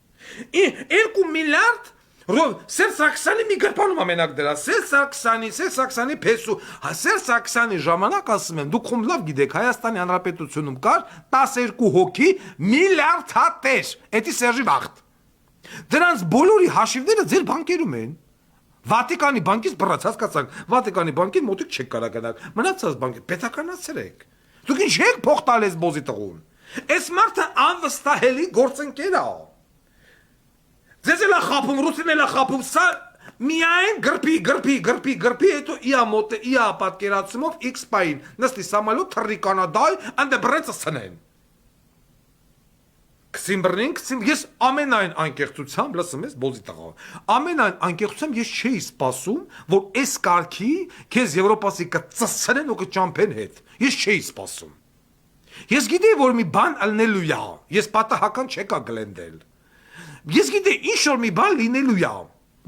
[SPEAKER 1] 2 միլիարդ Սերժ Սարգսյանի մի գրպանում ամենակ դրա, Սերժ Սարգսյանի փեսու, Սերժ Սարգսյանի ժամանակ ասում եմ, դուք խում լավ գիտեք, Հայաստանի Հանրապետությունում կար 12 հոգի միլիարդատեր, էդի Սերժի վաղտ։ Դրանց բոլորի հաշիվները ձեր բանկերում են։ Վատիկանի բանկից բռած, հասկացաք, Վատիկանի բանկին մոտիկ չեք կարող գնալ, մնացած բանկը պետականացրեք։ Դուք ինչ եք փող տալ ես բոզի տղուն։ Այս մարդը անվստահելի գործընկեր է։ Ձեզ էլա խապում, ռուսին էլա խապում, սա միայն գրպի, հետո իա պատկերացումով X պային, նստի սամալոտ թռի Կանադայ, անդե բրենցը սնեն։ Կսին բրնին, ես ամենայն անկեղծությամբ, լսում ես, բոզի տղա, ամենայն անկեղծությամբ ես չէի սպասում, որ այս կարգի քեզ Եվրոպասի կծսնեն ու կճամփեն հետ, ես չէի սպասում։ Ես գիտեի, որ մի բան ալնելու է, ես պատահական չեկա գլենդել։ Ես գիտեի, ինչ որ մի բան լինելու է,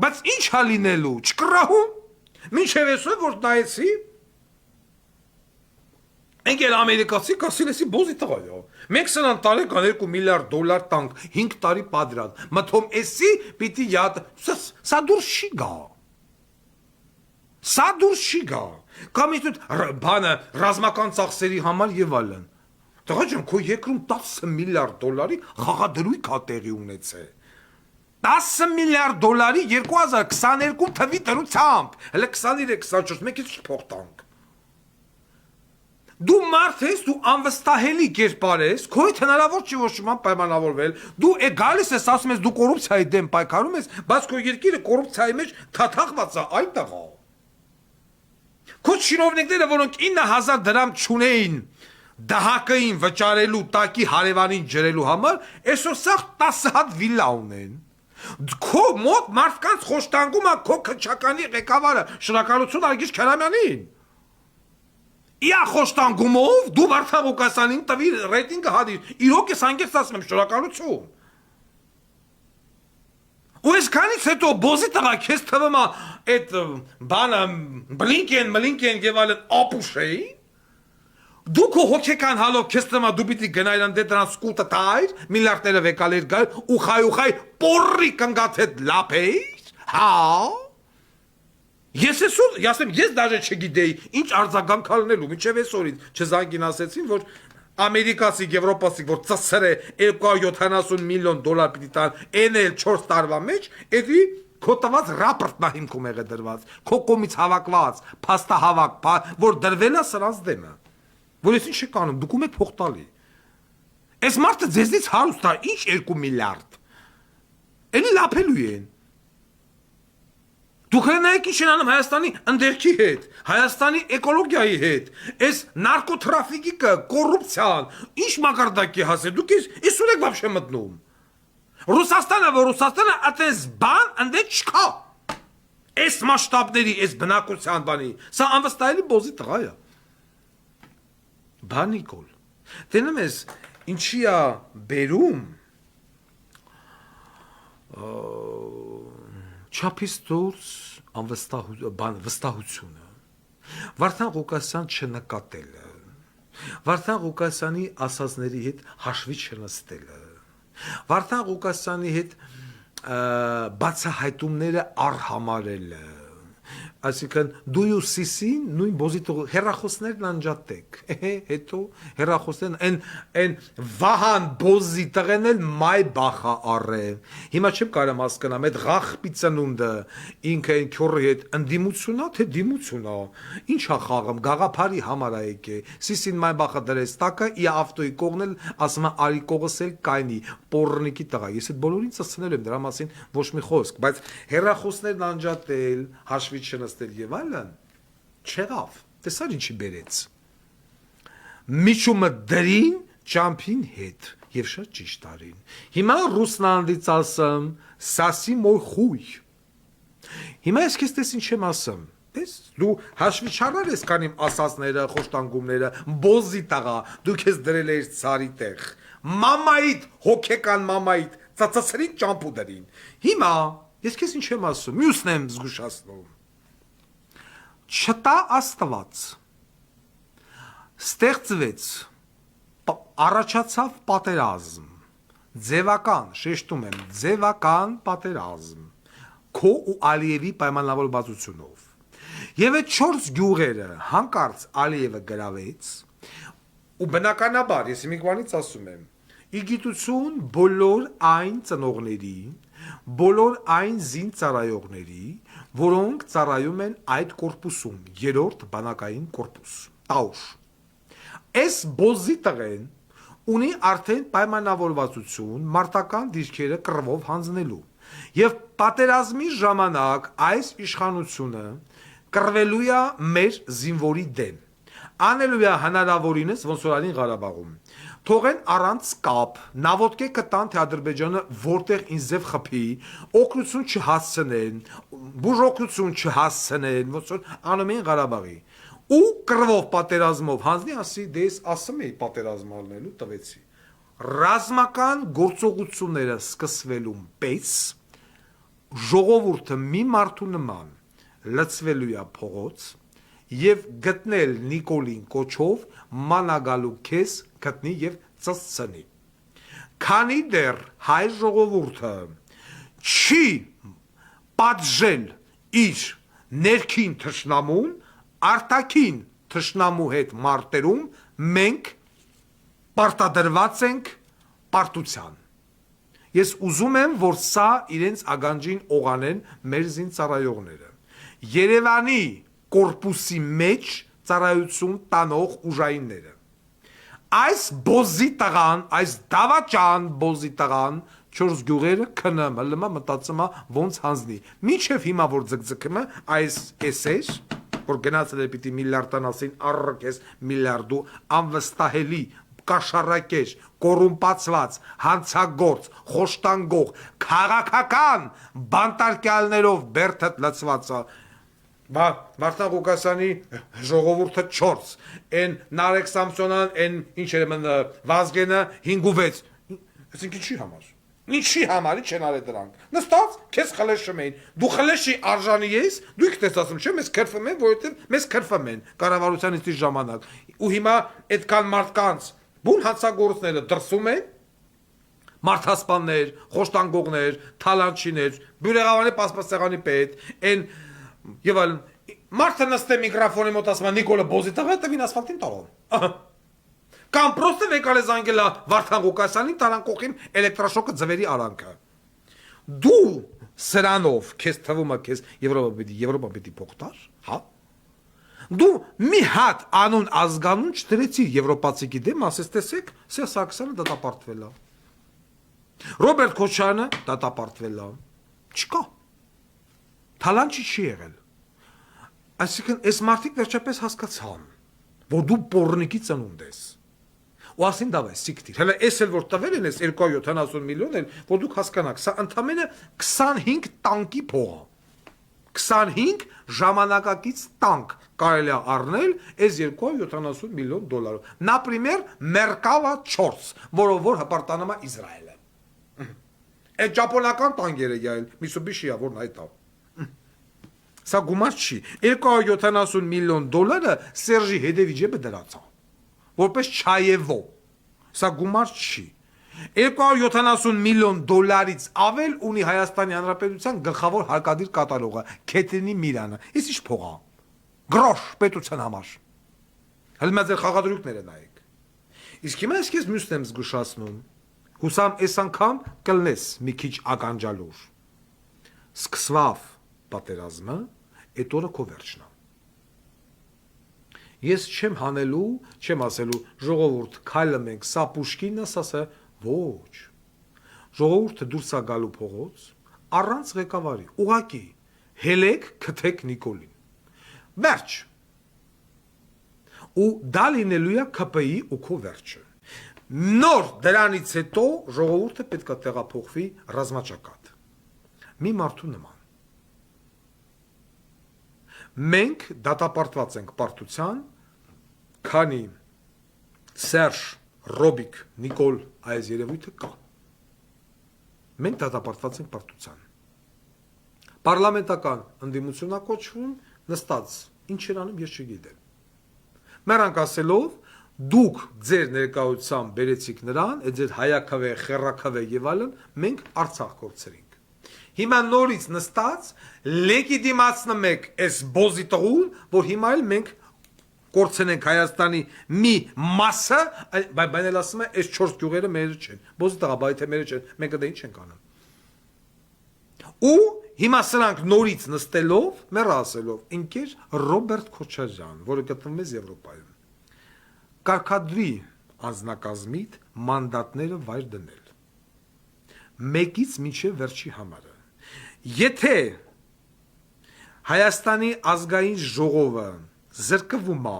[SPEAKER 1] բայց ինչ հա լինելու, չկրահում, մինչև այսօր, որ նայեցի, Ընկեր ամերիկացի կասիլեսի բոզի տղա է։ Մենք սրան տարեկան 2 միլիարդ դոլար տանք 5 տարի պատրաստ։ Մթոմ էսի պիտի յատ սա դուրս չի գա։ Սա դուրս չի գա։ Կամ ինչ բանը ռազմական ծախսերի համար եւ այլն։ Տղա ջան, քո երկրում 10 միլիարդ դոլարի խաղադրույք է տեղի ունեցել։ 10 միլիարդ դոլարի 2022 թվի դրությամբ։ Հələ 23-24 մեկ ինչ փող տանք։ Դու մարդ ես, դու անվստահելի կերպար ես, քո հետ հնարավոր չի որ շման պայմանավորվել, դու գալիս ես ասում ես դու կոռուպցիայի դեմ պայքարում ես, բայց քո երկիրը կոռուպցիայի մեջ թաթախված է, այ տղա։ Քո չինովնիկները, որոնք 9000 դրամ չունեին դահակային վճարելու տակի հարևանին ջրելու համար, այսօր սաղ 10 հատ վիլա ունեն։ Քո մոտ մարդկանց խոշտանգում է քո քչականի ղեկավարը, շնորհակալություն Արգիշ Քերամյանին։ Իա խոշտանգումով դու Վարդան Ղուկասյանին տվի ռեյտինգը հադիր, իրոք ես անգերց ասում եմ շնորհակալություն։ Ու այսքանից հետո բոզի տղա քեզ թվում է այդ բանը բլինկեն եւ այլն ապուշեի։ Դու քո հոգեկան հալով քեզ թվում է դու պիտի գնայր անդե դրանց սկուտը տայր, միլիարդները վեկալեր գալ ու խայ պորրի կնգաթետ լապեիր, հա։ Ես ասեմ, ես դաժե չգիտեի, ինչ արձագանք ալնելու, մինչև այսօրից չզանգին ասեցին, որ ամերիկացի, եվրոպասի, որ ծսր է 270 միլիոն դոլար պիտի տան, էնել 4 տարվա մեջ, էդի քո տված ռապորտն է հիմքում եղե դրված, քո կողմից հավաքված, փաստահավաք, որ դրվել է սրանց դեմը, որ ես ինչ եք անում, դուք ում եք փող տալի։ Այս մարդը ձեզնից հարուստ է, ինչ 2 միլիարդ, էլի լապելու են։ Դուք նայեք ինչ են անում Հայաստանի ընդերքի հետ, Հայաստանի էկոլոգիայի հետ, այս նարկոտրաֆիկի կոռուպցիան, ինչ մակարդակի հասել, դուք ես ուրեք վաբշե մտնում։ Ռուսաստանը, որ Ռուսաստանը այդպես բան ընդե չկա։ Այս մասշտաբների, այս բնակության բանի, սա անվստահելի բոզի տղա է։ Բանիկոլ, տենում ես, ինչի է բերում, չափից դուրս վստահությունը, Վարդան Ղուկասյան չնկատելը, Վարդան Ղուկասյանի ասածների հետ հաշվի չնստելը, Վարդան Ղուկասյանի հետ բացահայտումները արհամարելը, այսինքն դու ու սիսին նույն բոզիտող հերախոսներն անջատեք, հետո հերախոսներն են վահան բոզի տղեն էլ մայ բախա առե, հիմա չեմ կարեմ հասկանամ, այդ ղախպի ծնունդը ինքը են քյորի հետ ընդդիմությունա, թե դիմությունա, ինչ ա խաղում, գաղափարի համար ա եկե, սիսին մայ բախա դրես տակը, իա ավտոյի կողնել, ասում է արի կողս էլ կայնի, պորնիկի տղա, ես այդ բոլորին ծծնել եմ, դրա մասին ոչ մի խոսք, բայց հերախոսներն անջատել, հաշվի չնստել եւ այլն չեղավ տեսար ինչի բերեց միջումը դրին ճամփին հետ եւ շատ ճիշտ արին հիմա ռուսնանդից ասեմ սասի մոր խույ հիմա ես քեզ տես ինչ եմ ասեմ Տես դու հաշվի չառար ես քան իմ ասածները, խոշտանգումները, բոզի տղա, դու քեզ դրել ես ցարի տեղ։ Մամայիդ, հոգեկան մամայիդ, ծածացրին ճամփու դրին։ Հիմա ես քեզ ինչ եմ ասում, մյուսն եմ զգուշացնում։ Չտա Աստված։ Ստեղծվեց առաջացավ պատերազմ, ձևական, շեշտում եմ, ձևական պատերազմ, քո ու Ալիևի պայմանավորվածությունով։ Եվ այդ 4 գյուղերը հանկարծ Ալիևը գրավեց, ու բնականաբար, ես մի կողմից ասում եմ, ի գիտություն բոլոր այն ծնողների, բոլոր այն զինծառայողների, որոնք ծառայում են այդ կորպուսում, 3-րդ բանակային կորպուս, Տաուշ։ Այս բոզի տղեն ունի արդեն պայմանավորվածություն մարտական դիրքերը կռվով հանձնելու եւ պատերազմի ժամանակ այս իշխանությունը կռվելու է մեր զինվորի դեմ անելու է հնարավորինս ոնց որ ալին Ղարաբաղում թողեն առանց կապ նավոտկե կտան թե Ադրբեջանը որտեղ ինձև խփի օգնություն չհասցնեն բուժօգնություն չհասցնեն ոնց որ անում են Ղարաբաղի ու կռվով պատերազմով հանձնի ասի դες ասում էի պատերազմ ալնելու տվեցի ռազմական գործողությունները սկսվելուն պես ժողովուրդը մի մարդու նման լցվելու է փողոց եւ գտնել Նիկոլին կոչով մանագալու քեզ գտնի եւ ծծցնի քանի դեռ հայ ժողովուրդը չի պատժել իր ներքին թշնամուն արտաքին թշնամու հետ մարտերում մենք պարտադրված ենք պարտության ես ուզում եմ որ սա իրենց ագանջին օղանեն մեր զինծառայողները Երևանի կորպուսի մեջ ծառայություն տանող ուժայինները այս բոզի տղան այս դավաճան բոզի տղան 4 գյուղերը քնը մլմա մտածումա ոնց հանձնի միջև հիմա որ ձգձգում է այս էսեր որ գնացել է պիտի միլիարդան ասին առկես միլիարդու անվստահելի կաշառակեր կոռումպացված հանցագործ խոշտանգող քաղաքական բանտարկյալներով բերթը լցվածա Վարդան Ղուկասյանի ժողովուրդը 4 այն Նարեկ Սամսոնյան այն ինչ էր մն Վազգենը 5-6 այսինքն ինչի համար Ինչի համար ինչ են արել դրանք նստած քեզ խլեշում էին դու խլեշի արժանի ես դու եք ասում չէ մեզ քրֆում են որովհետև մեզ քրֆում են կառավարության իստի ժամանակ ու հիմա այդքան մարդկանց բուն հանցագործները դրսում են մարդասպաններ խոշտանգողներ թալանչիներ բյուրեղավանի պասպասեղանի պետ այն եւ այլն մարդը նստե միկրոֆոնի մոտ ասում է Նիկոլը բոզի տղա տվին ասֆալտին տալով Կամ պրոստը վեկալ է զանգելա Վարդան Ղուկասյանին տարան կողքին էլեկտրաշոկը ձվերի արանքը։ Դու սրանով քեզ թվում է քեզ Եվրոպա պիտի փոխտար, հա? Դու մի հատ անուն ազգանուն չդրեցի եվրոպացիքի դեմ, ասես տեսեք, Սերժ Սարգսյանը դատապարտվել է։ Ռոբերտ Քոչարյանը դատապարտվել է։ Չկա։ Թալանչի չի եղել։ Այսինքն այս մարդիկ վերջապես հասկացան, որ դու պոռնիկի ծնունդ ես։ Ու ասին դավայ սիկտիր։ Հələ էս էլ որ տվել են էս 270 միլիոն էլ, որ դուք հասկանաք, սա ընդամենը 25 տանկի փող է։ 25 ժամանակակից տանկ կարելի է առնել այս 270 միլիոն դոլարով։ Например, Merkava 4, որով որ հպարտանում է Իսրայելը։ Այդ ճապոնական տանկերը յայել Mitsubishi-ը որն այդ է։ Սա գումար չի։ 270 միլիոն դոլարը Սերժի Հետևիջը դրած է։ Որպես Չայևո։ Սա գումար չի։ 270 միլիոն դոլարից ավել ունի Հայաստանի Հանրապետության գլխավոր հարկադիր կատարողը Քեթենի Միրանը։ Իսկ ի՞նչ փող է։ Գրոշ պետության համար։ Հələ մեծ խաղադրույքները նայեք։ Իսկ հիմա ես քեզ մյուսն եմ զգուշացնում։ Հուսամ այս անգամ կլնես մի քիչ ականջալուր։ Սկսվավ պատերազմը, այդ օրը քո վերջն է։ Ես չեմ հանելու, չեմ ասելու ժողովուրդ քայլում ենք, սա Պուշկինն է, սա ոչ։ Ժողովուրդը դուրս է գալու փողոց առանց ղեկավարի, ուղակի հելեք քթեք Նիկոլին։ Վերջ։ Ու դա լինելու է ԿՊԻ ու քո վերջը։ Նոր դրանից հետո ժողովուրդը պետք է տեղափոխվի ռազմաճակատ։ Մի մարդու նման։ Մենք դատապարտված ենք պարտության, քանի Սերժ, Ռոբիկ, Նիկոլ այս երևույթը կա։ Մենք դատապարտված ենք պարտության։ Պարլամենտական ընդդիմություն ա կոչվում, նստած ինչ էր անում ես չգիտեմ։ Մերանք ասելով դուք ձեր ներկայությամբ բերեցիք նրան, այդ ձեր հայաքավե, խեռաքավե եւ այլն, մենք Արցախ կորցրինք։ Հիմա նորից նստած լեգիտիմացնում եք այս բոզի տղուն, որ հիմա էլ մենք կորցնենք Հայաստանի մի մասը, բայց էլ ասում է, այս 4 գյուղերը մերը չեն։ Բոզի տղա, բայց թե մերը չեն, մենք դա ինչ ենք անում։ Ու հիմա սրանք նորից նստելով, մեռ ասելով, ինքեր Ռոբերտ Քոչարյան, որը գտնվում է Եվրոպայում, կարգադրի անձնակազմիդ մանդատները վայր դնել։ Մեկից մինչև վերջի համարը։ Եթե Հայաստանի ազգային ժողովը զրկվում է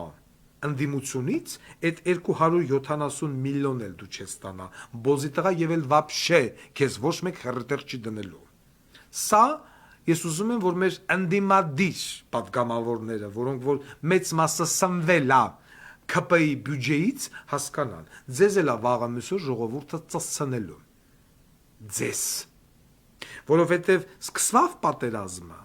[SPEAKER 1] ընդդիմությունից, այդ 270 միլիոն էլ դու չես ստանա, բոզի տղա եւ էլ վաբշե քեզ ոչ մեկ հերտեր չի դնելու։ Սա ես ուզում եմ, որ մեր ընդդիմադիր պատգամավորները, որոնք որ մեծ մասը սնվել է ԿՊ-ի բյուջեից, հասկանան, ձեզ էլ է վաղը մյուսը ժողովուրդը ծսցնելու։ Ձեզ։ Որովհետև սկսվավ պատերազմը,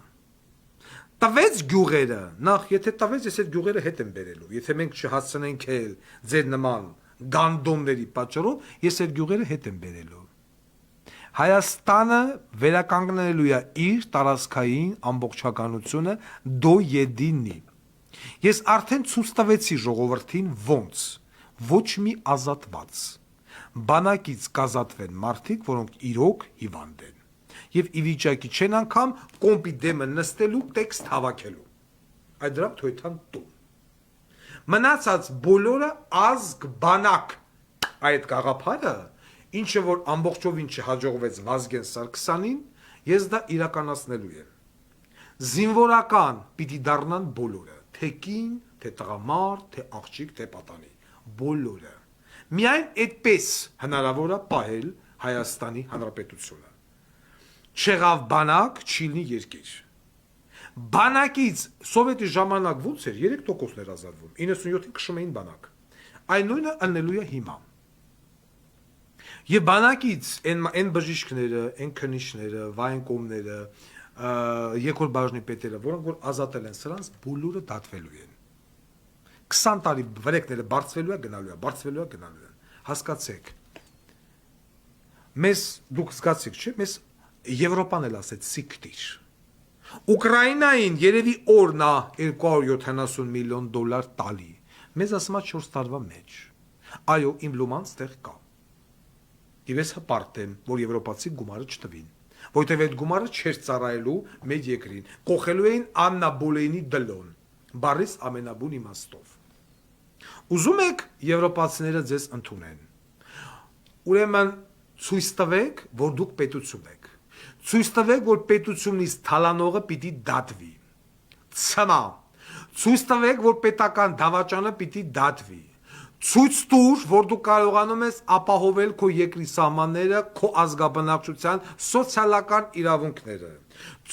[SPEAKER 1] տվեց գյուղերը, նախ եթե տվեց, ես այդ գյուղերը հետ եմ բերելու, եթե մենք չհասցնենք էլ ձեր նման գանդոնների պատճառով, ես այդ գյուղերը հետ եմ բերելու։ Հայաստանը վերականգնելու է իր տարածքային ամբողջականությունը դո յեդինի։ Ես արդեն ցույց տվեցի ժողովրդին ոնց, ոչ մի ազատված, բանակից կազատվեն մարդիկ, որոնք իրոք հիվանդ են, եւ ի վիճակի չեն անգամ կոմպի դեմը նստելու տեքստ հավաքելու։ Այդ դրանք թույթան տուն։ Մնացած բոլորը ազգ բանակ այդ գաղափարը, ինչը որ ամբողջովին չհաջողվեց Վազգեն Սարգսյանին, ես դա իրականացնելու եմ։ Զինվորական պիտի դառնան բոլորը, թե կին, թե տղամարդ, թե աղջիկ, թե պատանի, բոլորը։ Միայն այդպես հնարավոր է պահել Հայաստանի Հանրապետությունը։ Չեղավ բանակ, չի լինի երկիր։ Բանակից սովետի ժամանակ ոնց էր 3% էր ազատվում, 97-ին քշում էին բանակ։ Այն նույնը ըլնելու է հիմա։ Եվ բանակից այն բժիշկները, այն քննիչները, վայնկոմները, երկրորդ բաժնի պետերը, որոնք որ ազատել են սրանց, բոլորը դատվելու են։ 20 տարի վրեկները բարձվելու է, գնալու է, բարձվելու է, գնալու են։ Հասկացեք։ Մեզ դուք զգացիք, չէ՞, մեզ Եվրոպան էլ ասեց սիկտիր։ Ուկրաինային երևի օրնա 270 միլիոն դոլար տալի։ Մեզ ասում է 4 տարվա մեջ։ Այո, իմ լուման ստեղ կա։ Եվ ես հպարտ եմ, որ եվրոպացի գումարը չտվին, որտեղ այդ գումարը չէր ծառայելու մեր երկրին, կողելու էին Աննա Բոլեյնի դլոն, բառից ամենաբուն իմաստով։ Ուզում եք եվրոպացիները ձեզ ընդունեն։ Ուրեմն ցույց տվեք, որ դուք պետություն եք։ Ցույց տվեք, որ պետությունից թալանողը պիտի դատվի։ Ցմա։ Ցույց տվեք, որ պետական դավաճանը պիտի դատվի։ Ցույց տուր, որ դու կարողանում ես ապահովել քո երկրի սահմանները, քո ազգաբնակչության սոցիալական իրավունքները։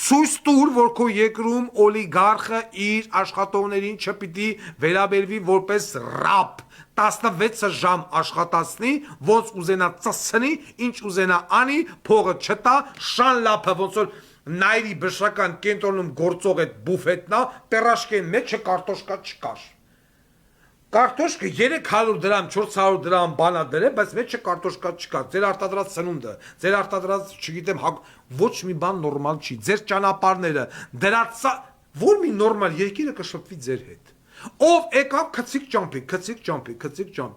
[SPEAKER 1] Ցույց տուր, որ քո երկրում օլիգարխը իր աշխատողներին չպիտի վերաբերվի որպես ռաբ, 16 ժամ աշխատացնի, ոնց ուզենա ծսցնի, ինչ ուզենա անի, փողը չտա, շան լափը ոնց որ նայրի բժշկական կենտրոնում գործող այդ բուֆետնա, պերաշկեն մեջը կարտոշկա չկար։ Կարտոշկը 300 դրամ, 400 դրամ բանա դրել, բայց մեջը կարտոշկա չկա։ Ձեր արտադրած սնունդը, ձեր արտադրած, չգիտեմ, ոչ մի բան նորմալ չի։ Ձեր ճանապարհները, դրած որ մի նորմալ երկիրը կշփվի ձեր հետ։ Ով եկավ քցիկ ճամփի։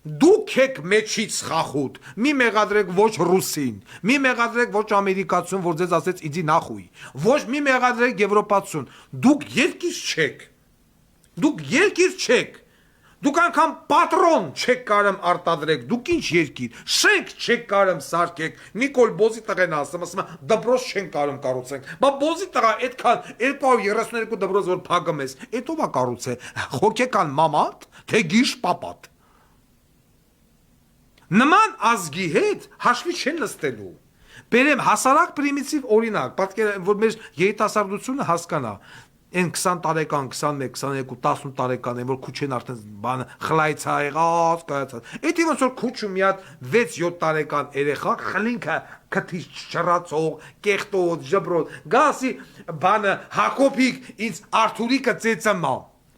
[SPEAKER 1] Դուք եք մեջից խախուտ։ Մի մեղադրեք ոչ ռուսին, մի մեղադրեք ոչ ամերիկացուն, որ ձեզ ասեց իդի նախույ։ Ոչ մի մեղադրեք եվրոպացուն։ Դուք երկիր չեք։ Դուք անգամ պատրոն չեք կարում արտադրեք, դուք ինչ երկիր, շենք չեք կարում սարքեք, Նիկոլ Բոզի տղեն ասում է, դպրոց չենք կարում կառուցենք, բա Բոզի տղա այդքան 232 դպրոց որ փակում ես, այդ ով է կառուցել, հոգեկան մամատ, թե գիշ պապատ։ Նման ազգի հետ հաշվի չեն նստելու։ Բերեմ հասարակ պրիմիտիվ օրինակ, պատկեր որ մեր երիտասարդությունը հասկանա, Այն 20 տարեկան, 21, 22, 18 տարեկան են, որ քուչեն արդեն բանը խլայց ա եղած, կայացած։ Էդի ոնց որ քուչու մի հատ 6-7 տարեկան երեխա խլինքը քթի շռացող, կեղտոտ, ժբրոտ, գասի բանը Հակոբիկ ինձ Արթուրիկը ծեծմա,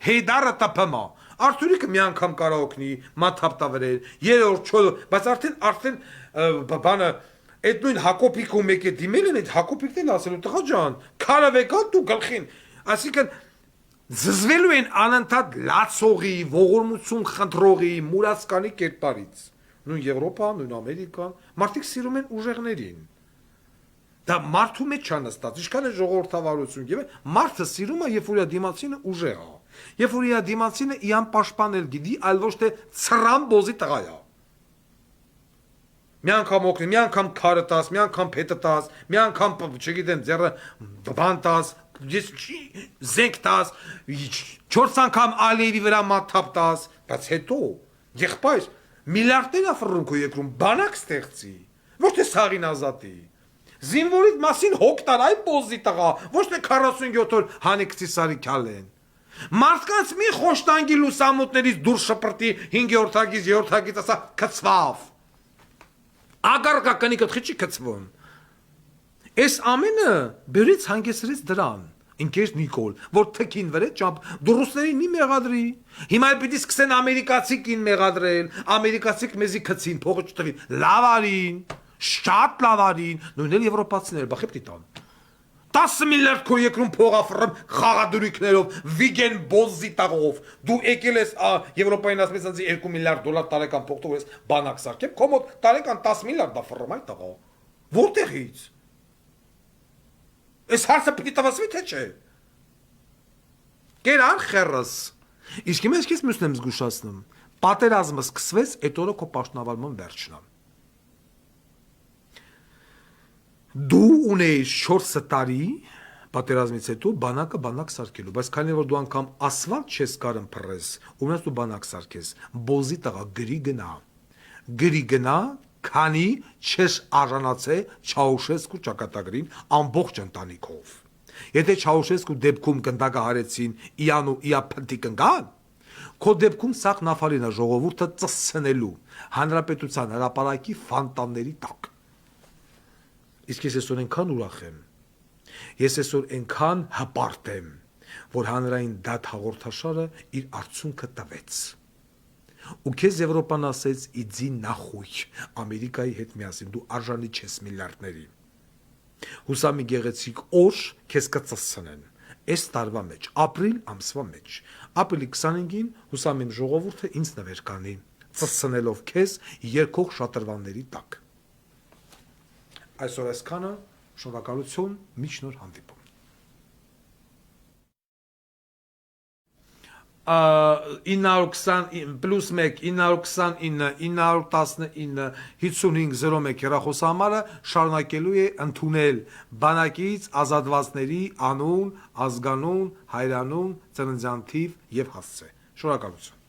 [SPEAKER 1] Հեյդարը տպմա։ Արթուրիկը մի անգամ կարող օգնի, մաթապտավրել, երրորդ, չորրորդ, բայց արդեն բանը այդ նույն Հակոբիկը մեկ է դիմել են, այդ Հակոբիկն էլ ասելու տղա ջան, քարավեկա դու գլխին, այսինքն զզվելու են անընդհատ լացողի, ողորմություն խնդրողի, մուրացկանի կերպարից։ Նույն Եվրոպա, նույն Ամերիկան, մարդիկ սիրում են ուժեղներին։ Դա մարդու մեջ չա նստած, ինչքան է ժողովրդավարություն եւ մարդը սիրում է, երբ որ իր դիմացինը ուժեղ է։ Երբ որ իր դիմացինը իան պաշտպանել գիտի, այլ ոչ թե ցրամ բոզի տղա է։ Մի անգամ օգնի, մի անգամ քարը տաս, մի անգամ փետը տաս, մի անգամ, չգիտեմ, ձեռը բան տաս, զենք տաս, 4 անգամ Ալիևի վրա մաթափ տաս, բայց հետո եղբայր միլիարդներ ա քո երկրում բանակ ստեղծի, ոչ թե սաղին ազատի։ Զինվորի մասին հոգ տար այ բոզի տղա, ոչ թե 47 օր հանիքցի սարի քալեն։ Մարդկանց մի խոշտանգի լուսամուտներից դուրս շպրտի 5-րդ հագից, 7-րդ հագից ասա քծվավ։ Ագարկա կնիկը չի քծվում։ Այս ամենը բերից հանգեցրեց դրան, ինքեր Նիկոլ, որ թքին վրա ճամբ դուրուսներին մի մեղադրի։ Հիմա էլ պիտի սկսեն ամերիկացի կին մեղադրել, ամերիկացիք մեզի քծին, փողը չտվին, լավ արին, շատ լավ արին, նույն էլ եվրոպացիները, բա խեպտի տան։ 10 միլիարդ քո երկրում փողաֆռում խաղադրույքներով, վիգեն բոզի տաղով, դու եկել ես Եվրոպային ասպես ասի 2 միլիարդ դոլար տարեկան փող տուր ես բանակ սարքებ, քո մոտ տարեկան 10 միլիարդ դա ֆռում այդ տաղով։ Որտեղից։ Այս հարցը պիտի տվասվի թե չէ։ Կերան խերս։ Իսկ հիմա ես մյուսն եմ զգուշացնում։ Պատերազմը սկսվեց, այդ օրը քո պաշտոնավարման վերջն է։ Դու ունեիր 4 տարի պատերազմից հետո բանակ սարքելու, բայց քանի որ դու անգամ ասֆալտ չես կարում փռես, ունես դու բանակ սարքես, բոզի տղա գրի գնա, քանի չես արժանացե Չաուշեսկու ճակատագրին ամբողջ ընտանիքով։ Եթե Չաուշեսկու դեպքում գնդակը հարեցին իան ու իա փնտիկ ընկան, քո դեպքում սաղ նավարինը ժողովուրդը ծսցնելու հանրապետության հրապարակի ֆանտանների տակ։ Իսկ ես այսօր այնքան ուրախ եմ, ես այսօր այնքան հպարտ եմ, որ հանրային դատ հաղորդաշարը իր արդյունքը տվեց։ Ու քեզ Եվրոպան ասեց իձի նախույք Ամերիկայի հետ միասին, դու արժանի չես միլիարդների։ Հուսամի գեղեցիկ օր քեզ կծսցնեն, այս տարվա մեջ, ապրիլ ամսվա մեջ, ապրիլի 25-ին հուսամին ժողովուրդը ինձ նվեր կանի, ծսցնելով քեզ երկող շատրվանների տակ։ Այսօր այսքանը, շնորհակալություն, մինչ նոր հանդիպում։ 920 պլյուս 1 929 919 5501 հեռախոսահամարը շարունակելու է ընդունել բանակից ազատվածների անուն, ազգանուն, հայրանուն, ծննդյան թիվ եւ հասցե։ Շնորհակալություն։